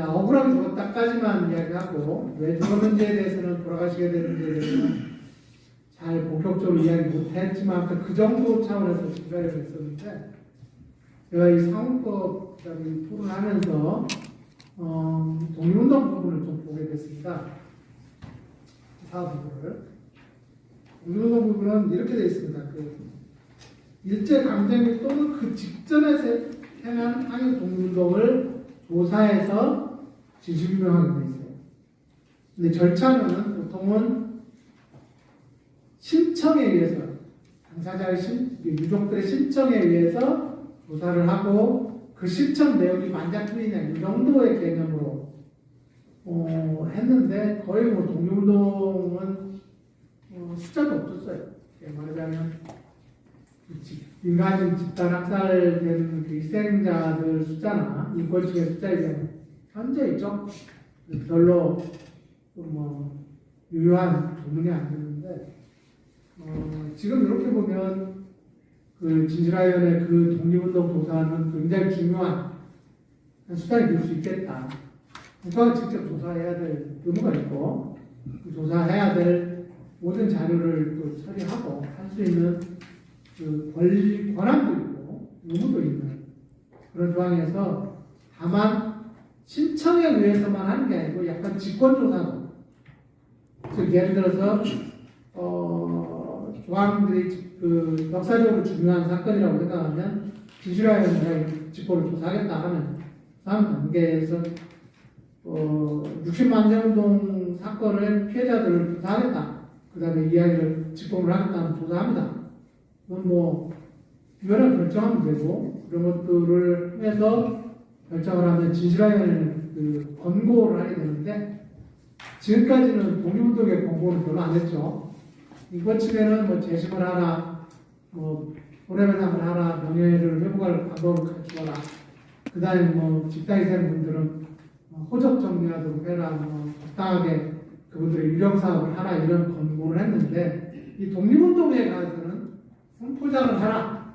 억울하게 죽었다까지만 이야기하고 왜 죽었는지에 대해서는 돌아가시게 되는지에 대해서는 잘 본격적으로 이야기 못했지만 그 정도 차원에서 진행을 했었는데 제가 이 사무법 토론을 하면서 독립운동 부분을 좀 보게 됐습니다. 사업 부분을. 독립운동 부분은 이렇게 되어 있습니다. 일제강점기 또는 그 직전에 행한 항일 독립운동을 조사해서 진실규명하게 되어 있어요. 근데 절차는 보통은 신청에 의해서 당사자의 유족들의 신청에 의해서 조사를 하고 그 신청 내용이 만장일이냐 이 정도의 개념으로 했는데 거의 뭐 독립운동은 숫자도 없었어요. 말하자면 민간인 집단 학살된 그 희생자들 숫자나 인권층의 숫자에 대한 현재 있죠. 별로 뭐 유효한 조문이 안 되는데 지금 이렇게 보면 그 진실화위원회 그 독립운동 조사는 굉장히 중요한 수단이 될 수 있겠다. 국가가 직접 조사해야 될 의무가 있고 그 조사해야 될 모든 자료를 또 처리하고 할 수 있는 그 권한도 있고 의무도 있는 그런 조항에서 다만 신청에 의해서만 하는 게 아니고 약간 직권조사도 즉 예를 들어서 조항들이 그 역사적으로 중요한 사건이라고 생각하면 진실화위원회가 직권을 조사하겠다 하면 다음 단계에서 60만 세운동 사건의 피해자들을 조사하겠다. 그 다음에 이야기를 직권을 하겠다는 조사합니다. 그건 뭐 위원회가 결정하면 되고 그런 것들을 해서 결정을 하면 진실화위원회는 그 권고를 하게 되는데 지금까지는 독립운동의 권고는 별로 안 했죠. 이번 측에는 뭐 재심을 하라, 뭐 손해배상을 하라, 명예를 회복할 방법을 가르쳐라. 그 다음에 뭐 집단희생 분들은 호적 정리하도록 해라, 뭐 적당하게 그분들의 유령사업을 하라 이런 권고를 했는데 이 독립운동에 가서는 포장을 하라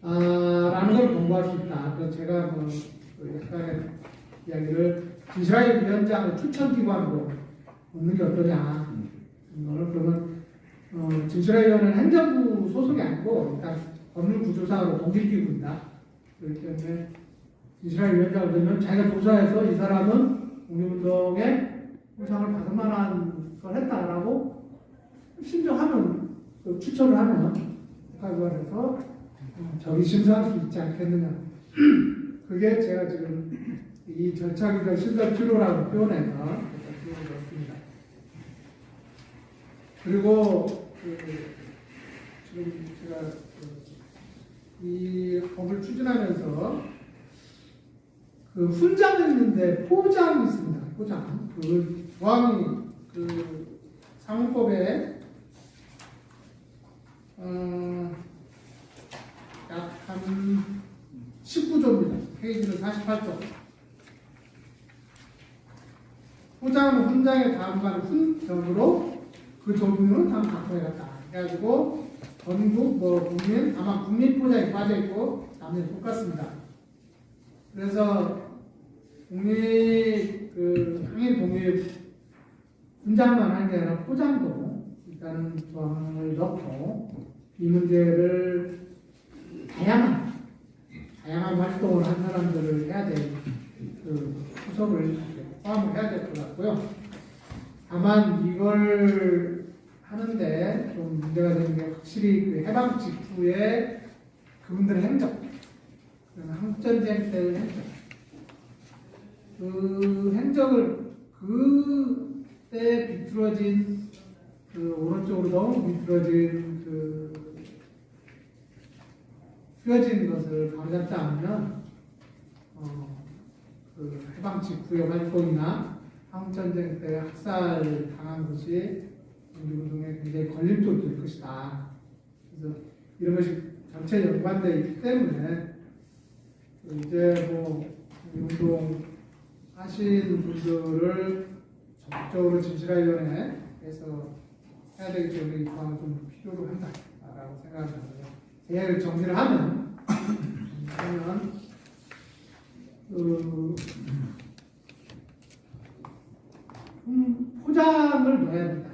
라는 걸 권고할 수 있다. 그래서 제가 뭐 약간의 이야기를 진실화위원회 위원장을 추천기관으로 놓는 게 어떠냐. 그러면 진실화위원회는 행정부 소속이 아니고 일단 법률구조상으로 독립기구입니다. 그렇기 때문에 진실화위원장을 넣으면 자기가 조사해서 이 사람은 독립운동에 보상을 받을 만한 걸 했다라고 신청하면 추천을 하면 국가기관에서 저기 심사할 수 있지 않겠느냐. 그게 제가 지금 이 절차기관 신설 필요라고 표현해서 넣었습니다. 그리고 지금 제가 이 법을 추진하면서 그 훈장이 있는데 포장이 있습니다. 포장. 그 조항이 그 상호법에 약 한 19조입니다. 페이지는 48조. 포장은 훈장의 다음과는 훈적으로 그 종류는 다음 각성해 갔다. 그래가지고 전국 뭐 국민 아마 국민 포장이 빠져 있고 나머지 똑같습니다. 그래서 국민 그 항일 독립 훈장만 하는 게 아니라 포장도 일단은 조항을 넣고 이 문제를 다양한 활동을 한 사람들을 해야 될 그 후속을 포함을 해야 될 것 같고요. 다만 이걸 하는데 좀 문제가 되는 게 확실히 그 해방 직후에 그분들의 행적, 한국전쟁 때의 행적, 그 행적을 그때 비틀어진 그 오른쪽으로 너무 비틀어진 그 휘어진 것을 바로잡지 않으면 그 해방 직후의 활동이나 한국전쟁 때 학살 당한 것이 독립운동에 굉장히 걸림돌이 될 것이다. 그래서 이런 것이 전체 연관되어 있기 때문에 이제 뭐 운동 하신 분들을 적극적으로 진실화위원회에서 해야 되기 때문에 이 조항을 좀 필요로 한다라고 생각합니다. 제가 정리를 하면 포장을 넣어야 된다.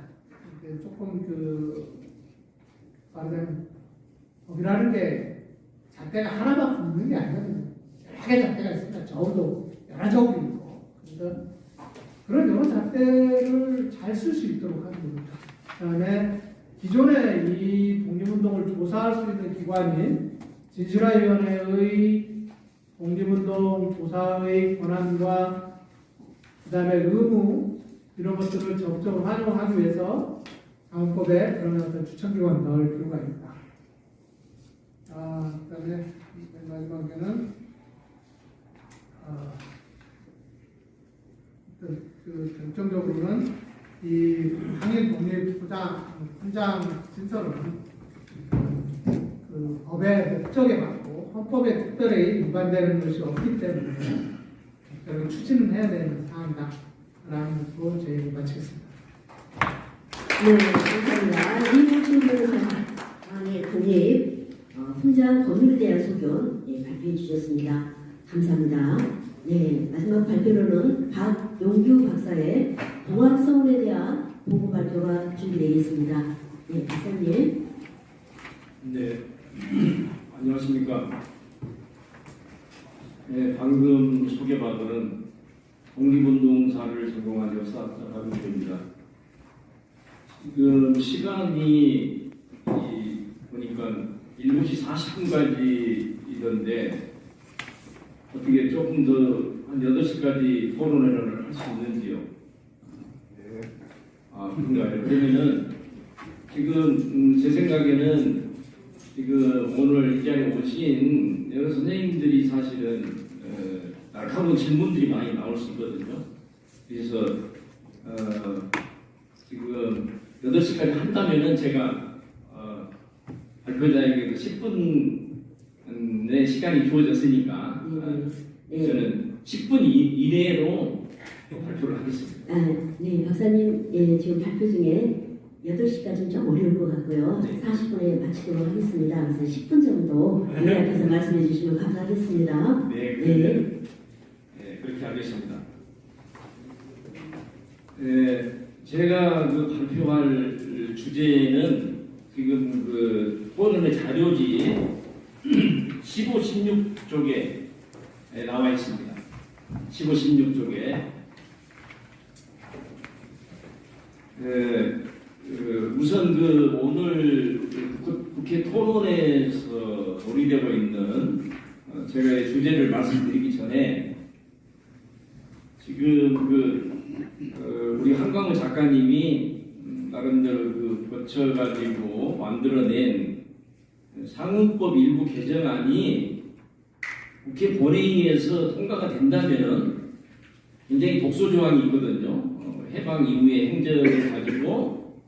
조금 그 말하자면 법이라는 게 잣대가 하나만 붙는 게 아니거든요. 여러 개 잣대가 있습니다. 저울도 여러 저울이 있고. 그래서 그런 여러 잣대를 잘 쓸 수 있도록 하는 겁니다. 그다음에 기존에 이 독립운동을 조사할 수 있는 기관인 진실화위원회의 독립운동 조사의 권한과 그다음에 의무 이런 것들을 적극적으로 활용하기 위해서 사헌법에 그런 어떤 추천기관 넣을 필요가 있다. 그다음에 맨 마지막에는 결정적으로는 이 항일 독립 훈장 진설은 그 법의 목적에 맞고 헌법에 특별히 위반되는 것이 없기 때문에 결국 추진을 해야 되는 사항이다. 라는 것으로 제 얘기 마치겠습니다. 네, 감사합니다. 이모춘 변호사 항의 독립 훈장 법률에 대한 소견 발표해 주셨습니다. 감사합니다. 네, 마지막 발표로는 박용규 박사의 동학서원에 대한 보고 발표가 준비되겠습니다. 네, 박사님. 네, 안녕하십니까. 네, 방금 소개받은 독립운동사를 전공한 역사학자 박용규입니다. 지금 시간이 보니까 7시 40분까지이던데 어떻게 조금 더 한 8시까지 토론회를 할 수 있는지요? 그런가요? 그러면은 지금 제 생각에는 지금 오늘 이 자리에 오신 여러 선생님들이 사실은 날카로운 질문들이 많이 나올 수 있거든요. 그래서 지금 8시까지 한다면은 제가 발표자에게 10분의 시간이 주어졌으니까 저는 10분 이내로 발표를 하겠습니다. 네, 박사님, 지금 발표 중에 8시까지는 좀 어려울 것 같고요. 네. 40분에 마치도록 하겠습니다. 그래서 10분 정도 요약해서 말씀해 주시면 감사하겠습니다. 네, 네. 그렇게 하겠습니다. 제가 그 발표할 주제는 지금 그 토론의 자료지 15, 16쪽에 나와 있습니다. 15, 16쪽에 우선 그 오늘 국회 토론회에서 논의되고 있는 제가 주제를 말씀드리기 전에 지금 우리 한광우 작가님이 나름대로 거쳐가지고 만들어낸 상헌법 일부 개정안이 국회 본회의에서 통과가 된다면은 굉장히 독소 조항이 있거든요. 해방 이후의 행적을 가지고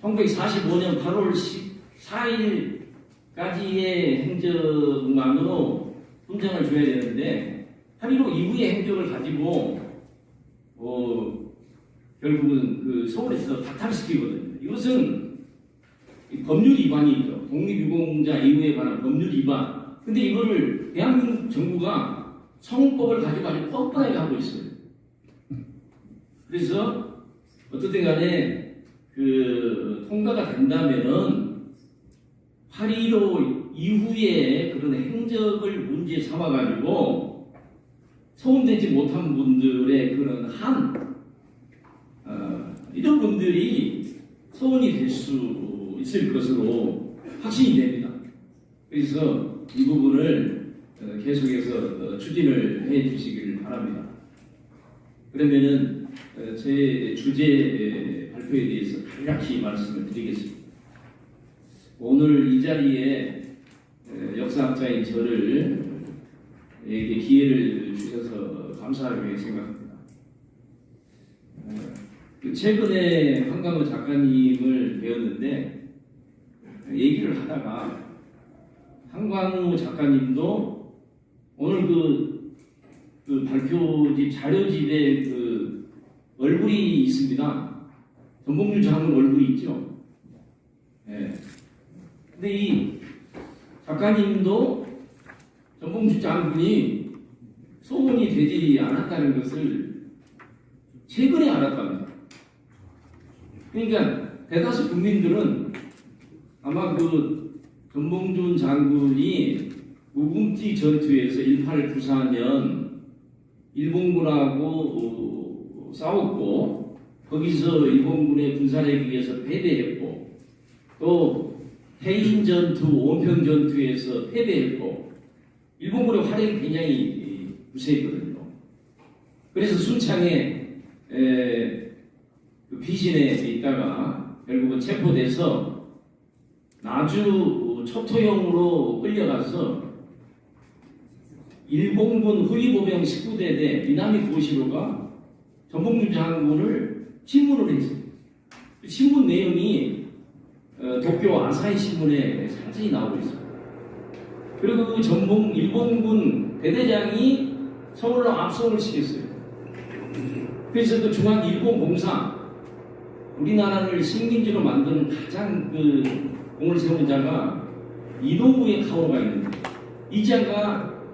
1945년 8월 14일까지의 행적만으로 훈장을 줘야 되는데 8.15 이후의 행적을 가지고 결국은 그 서울에서 박탈시키거든요. 이것은 법률 위반이죠. 독립유공자 이후에 관한 법률 위반. 근데 이거를 대한민국 정부가 성법을 가지고 아주 뻔뻔하게 하고 있어요. 그래서 어떻든 간에 그 통과가 된다면은 8.15 이후에 그런 행적을 문제 삼아가지고 소음되지 못한 분들의 그런 이런 분들이 소원이 될 수 있을 것으로 확신이 됩니다. 그래서 이 부분을 계속해서 추진을 해 주시길 바랍니다. 그러면은 제 주제 발표에 대해서 간략히 말씀을 드리겠습니다. 오늘 이 자리에 역사학자인 저를 에게 기회를 주셔서 감사하게 생각합니다. 최근에 한광우 작가님을 배웠는데 얘기를 하다가 한광우 작가님도 오늘 그 발표집 자료집에 그 얼굴이 있습니다. 전봉준 장군 얼굴이 있죠. 네. 근데 이 작가님도 전봉준 장군이 소문이 되지 않았다는 것을 최근에 알았답니다. 그러니까 대다수 국민들은 아마 아마 그 전봉준 장군이 우금띠 전투에서 1894년 일본군하고 싸웠고 거기서 일본군의 군사력에 의해서 패배했고 또 해인 전투, 온평 전투에서 패배했고 일본군의 활약이 굉장히 우세했거든요. 그래서 순창에 그 비신에 있다가 결국은 체포돼서 나주 초토형으로 끌려가서 일본군 후위보병 19대대 미나미 고시로가 전봉준 장군을 신문을 했어요. 그 신문 내용이 도쿄 아사히 신문에 상세히 나오고 있어요. 그리고 그 일본군 대대장이 서울로 압송을 시켰어요. 그래서 그 중앙일본공사 우리나라를 식민지로 만드는 가장 그 공을 세운 자가 이노우에 카오가 있는데 이 자가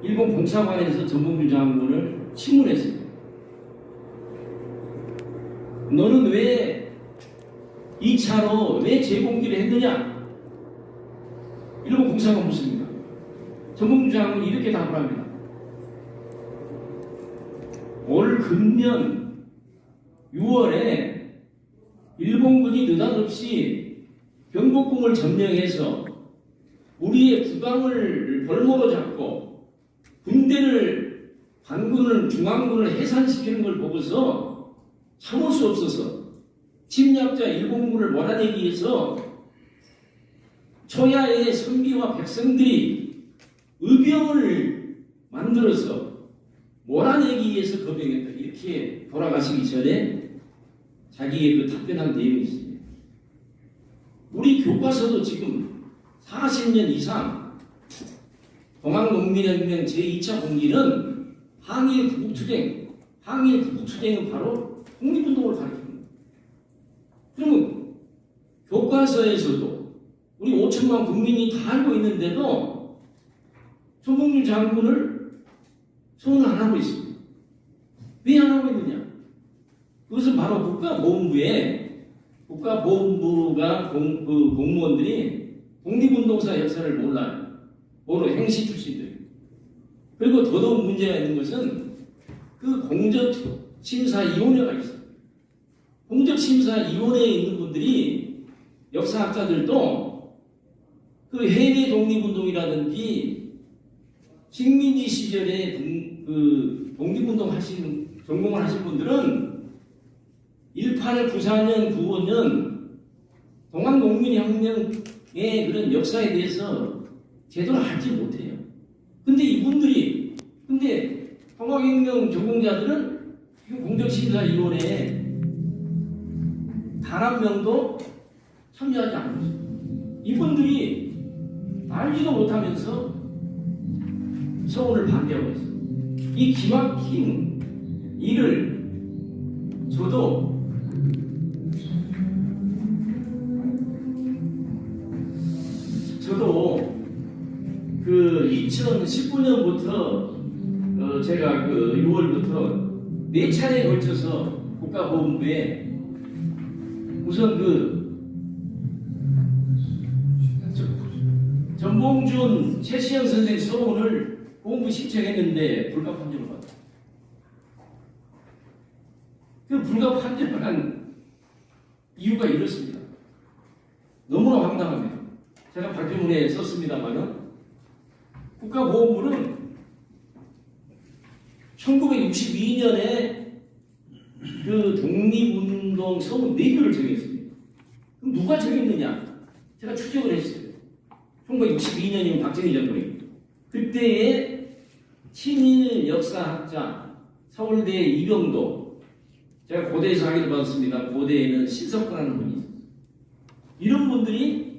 일본 공사관에서 전봉준 장군을 신문했어요. 너는 왜 2차로 왜 재공기를 했느냐? 일본 공사관 묻습니다. 전봉준 장군이 이렇게 답을 합니다. 올 금년 6월에 일본군이 느닷없이 경복궁을 점령해서 우리의 국왕을 벌모로 잡고 군대를 반군을 중앙군을 해산시키는 걸 보고서 참을 수 없어서 침략자 일본군을 몰아내기 위해서 초야의 선비와 백성들이 의병을 만들어서 몰아내기 위해서 거병했다. 이렇게 돌아가시기 전에 자기의 그 답변한 내용이 있습니다. 우리 교과서도 지금 40년 이상 동학농민혁명 제2차 공기는 항일 구국투쟁은 바로 독립운동을 가리킵니다. 그러면 교과서에서도 우리 5천만 국민이 다 알고 있는데도 전봉준 장군을 소원 안 하고 있습니다. 왜 안 하고 있느냐? 그것은 바로 국가보훈부가 공무원들이 독립운동사 역사를 몰라요. 모르 행시 출신들. 그리고 더더욱 문제가 있는 것은 그 공적심사위원회가 있어요. 공적심사위원회에 있는 분들이 역사학자들도 그 해외 독립운동이라든지 식민지 시절에 그 독립운동 전공을 하신 분들은 1894년, 95년 동학농민혁명의 그런 역사에 대해서 제대로 알지 못해요. 근데 동학혁명 전공자들은 공정심사위원회에 단 한 명도 참여하지 않고 있어요. 이분들이 알지도 못하면서 서울을 반대하고 있어요. 이 기막힌 일을 저도 그 2019년부터 제가 그 6월부터 4차례에 걸쳐서 국가보훈부에 우선 전봉준 최시영 선생 서원을 보훈부 신청했는데 불가 판정을 받았어요. 그 불가 판정을 한 이유가 이렇습니다. 너무나 황당합니다. 제가 발표문에 썼습니다만은 국가보훈부는 1962년에 그 독립운동 서원 4개를 정했습니다. 그럼 누가 정했느냐? 제가 추적을 했어요. 1962년이면 박정희 정부입니다. 그때의 친일 역사학자 서울대 이병도, 제가 고대에서 학위를 받았습니다. 고대에는 신석구라는 분이 있어요. 이런 분들이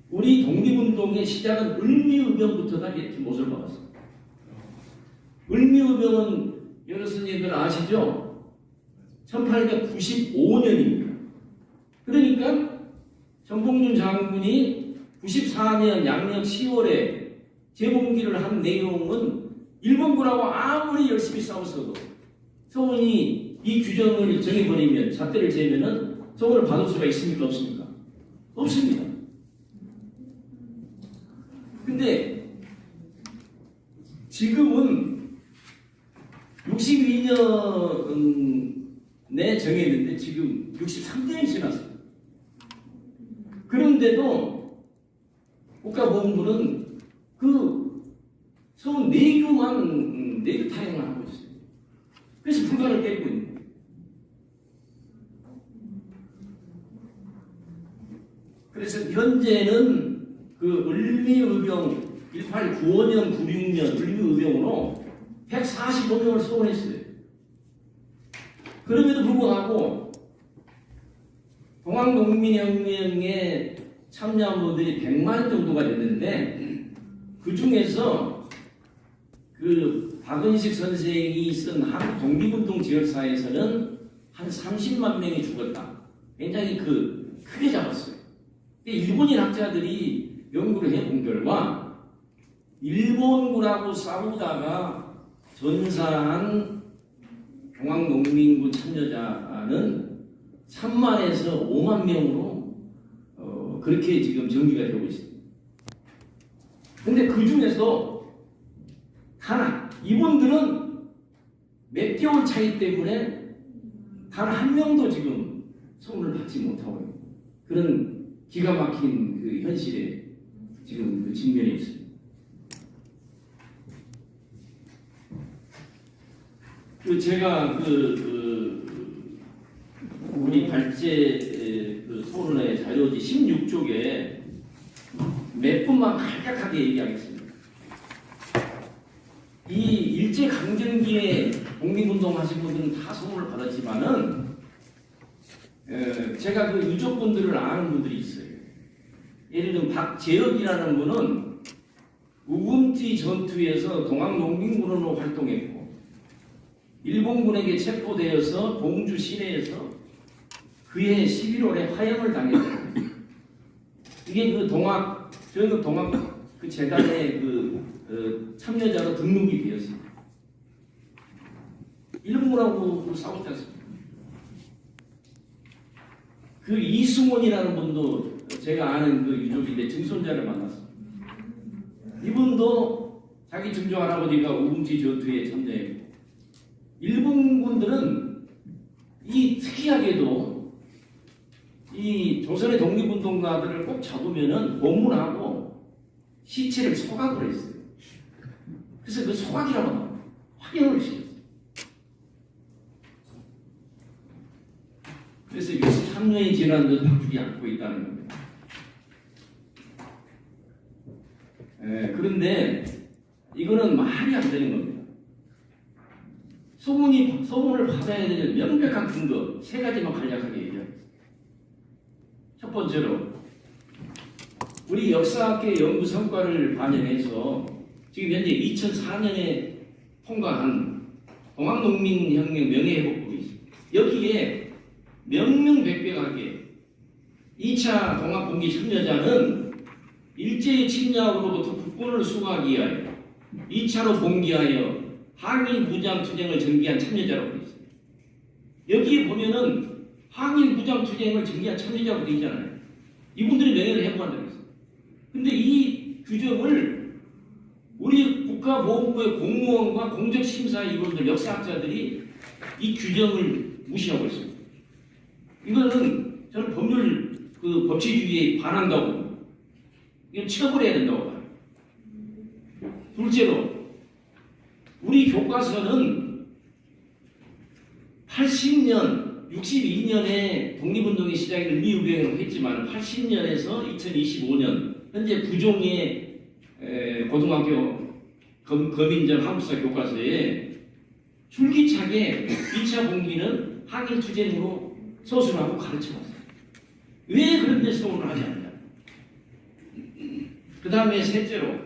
우리 독립운동의 시작은 을미의병부터다 이렇게 못을 박았어요. 을미의병은 여러 선생님들 아시죠? 1895년입니다. 그러니까 전봉준 장군이 94년 양력 10월에 재봉기를 한 내용은 일본군하고 아무리 열심히 싸웠어도 서원이 이 규정을 정해버리면 잣대를 재면은 서원을 받을 수가 있습니까? 없습니까? 없습니다. 근데 지금은 62년에 정했는데 지금 63년이 지났어요. 그런데도 국가보훈부는 그 서울 내규만 내규 타령을 하고 있어요. 그래서 불가를 때리고 있는 거예요. 그래서 현재는 그 을미의병 1895년, 96년 을미의병으로 145명을 소환했어요. 그럼에도 불구하고 동학농민혁명에 참여한 분들이 100만 정도가 됐는데 그 중에서 그 박은식 선생이 쓴 한국 독립운동 지역사에서는 한 30만 명이 죽었다. 굉장히 크게 잡았어요. 일본인 학자들이 연구를 해본 결과 일본군하고 싸우다가 전사한 동학농민군 참여자는 3만에서 5만 명으로 그렇게 지금 정리가 되고 있습니다. 근데 그 중에서 하나, 이분들은 몇 개월 차이 때문에 단 한 명도 지금 소문을 받지 못하고 있는 그런 기가 막힌 그 현실에 지금 그 직면해 있습니다. 제가 우리 발제 토론회 자료지 16쪽에 몇 분만 간략하게 얘기하겠습니다. 이 일제강점기에 독립운동 하신 분들은 다 소문을 받았지만은 제가 그 유족분들을 아는 분들이 있어요. 예를 들면 박재혁이라는 분은 우금티 전투에서 동학농민군으로 활동했고 일본군에게 체포되어서 동주 시내에서 그해 11월에 화형을 당했어요. 이게 그 저희가 동학 그 재단의 참여자로 등록이 되었습니다. 일본군하고 싸웠지 않습니까? 그 이승원이라는 분도 제가 아는 그 유족인데 증손자를 만났습니다. 이분도 자기 증조 할아버지가 우금티 전투에 참여했고 일본군들은 이 특이하게도 이 조선의 독립운동가들을 꼭 잡으면은 고문하고 시체를 소각을 했어요. 그래서 그 소각이라고 합니다. 확인을 시켰어요. 그래서 63년이 지났는데도 바꾸지 않고 있다는 겁니다. 그런데 이거는 말이 안 되는 겁니다. 소문을 받아야 되는 명백한 근거 세 가지만 간략하게 얘기하겠습니다. 첫 번째로 우리 역사학계 연구 성과를 반영해서 지금 현재 2004년에 통과한 동학농민혁명 명예회복법이 있습니다. 여기에 명명백백하게 2차 동학공기 참여자는 일제의 침략으로부터 국권을 수호하기 위하여 2차로 봉기하여 항일 무장 투쟁을 전개한 참여자라고 되어 있습니다. 여기에 보면은 항일 무장 투쟁을 전개한 참여자라고 되어 있잖아요. 이분들이 명예를 회복한다고 했어요. 근데 이 규정을 우리 국가보훈부의 공무원과 공적심사위원들, 역사학자들이 이 규정을 무시하고 있습니다. 이거는 저는 법률 법치주의에 반한다고 봅니다. 이건 처벌해야 된다고 봐요. 둘째로 우리 교과서는 80년, 62년에 독립운동이 시작이 을미의병으로 했지만 80년에서 2025년 현재 부종의 고등학교 검인전 한국사 교과서에 줄기차게 2차 봉기는 항일투쟁으로 서술하고 가르쳐왔어요. 왜 그런데 서울을 하지 않냐? 그 다음에 셋째로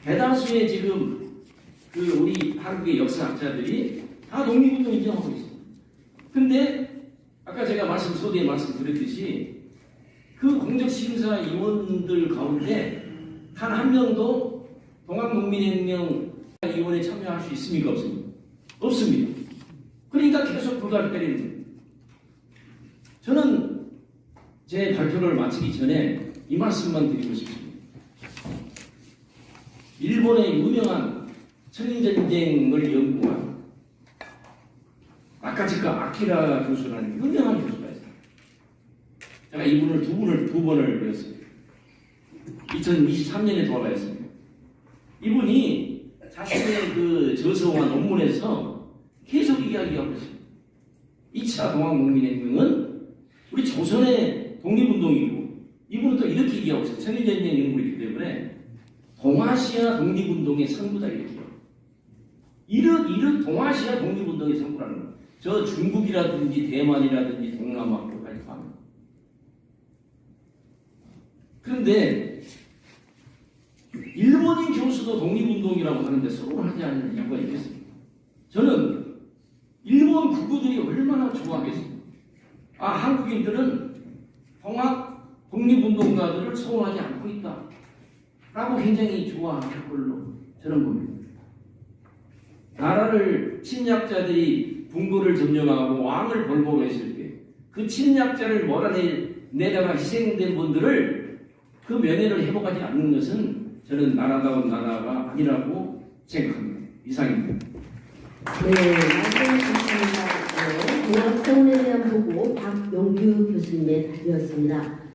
대다수의 지금 우리 한국의 역사학자들이 다 독립운동 인정하고 있습니다. 근데 아까 제가 서두에 말씀드렸듯이 그 공적심사위원들 가운데 단 한 명도 동학농민혁명 위원회에 참여할 수 있습니까? 없습니까? 없습니다. 그러니까 계속 불가를 때리는 거예요. 저는 제 발표를 마치기 전에 이 말씀만 드리고 싶습니다. 일본의 유명한 청일전쟁을 연구한 아카츠카 아키라 교수라는 유명한 교수가 있어요. 제가 이분을 두 번을 배웠습니다. 2023년에 돌아가셨습니다. 이분이 자신의 그 저서와 논문에서 계속 이야기하고 있습니다. 2차 동학농민혁명은 우리 조선의 독립운동이고, 이분은 또 이렇게 얘기하고 있어요. 청일전쟁 연구이기 때문에 동아시아 독립운동의 선구다 이렇게 해요. 이런 동아시아 독립운동의 선구라는 거예요. 저 중국이라든지 대만이라든지 동남아까지 가면. 그런데 일본인 교수도 독립운동이라고 하는데 서로를 하지 않는 이유가 있겠습니까? 저는 일본 국부들이 얼마나 좋아하겠습니까? 아, 한국인들은 동학 독립운동가들을 소원하지 않고 있다 라고 굉장히 좋아할 걸로 저는 봅니다. 나라를 침략자들이 궁궐을 점령하고 왕을 벌목했을 때 그 침략자를 몰아내다가 희생된 분들을 그 면회를 회복하지 않는 것은 저는 나라다운 나라가 아니라고 생각합니다. 이상입니다. 네, 말씀 감사합니다. 네, 동학성에 대한 보고 박용규 교수님의 답이었습니다.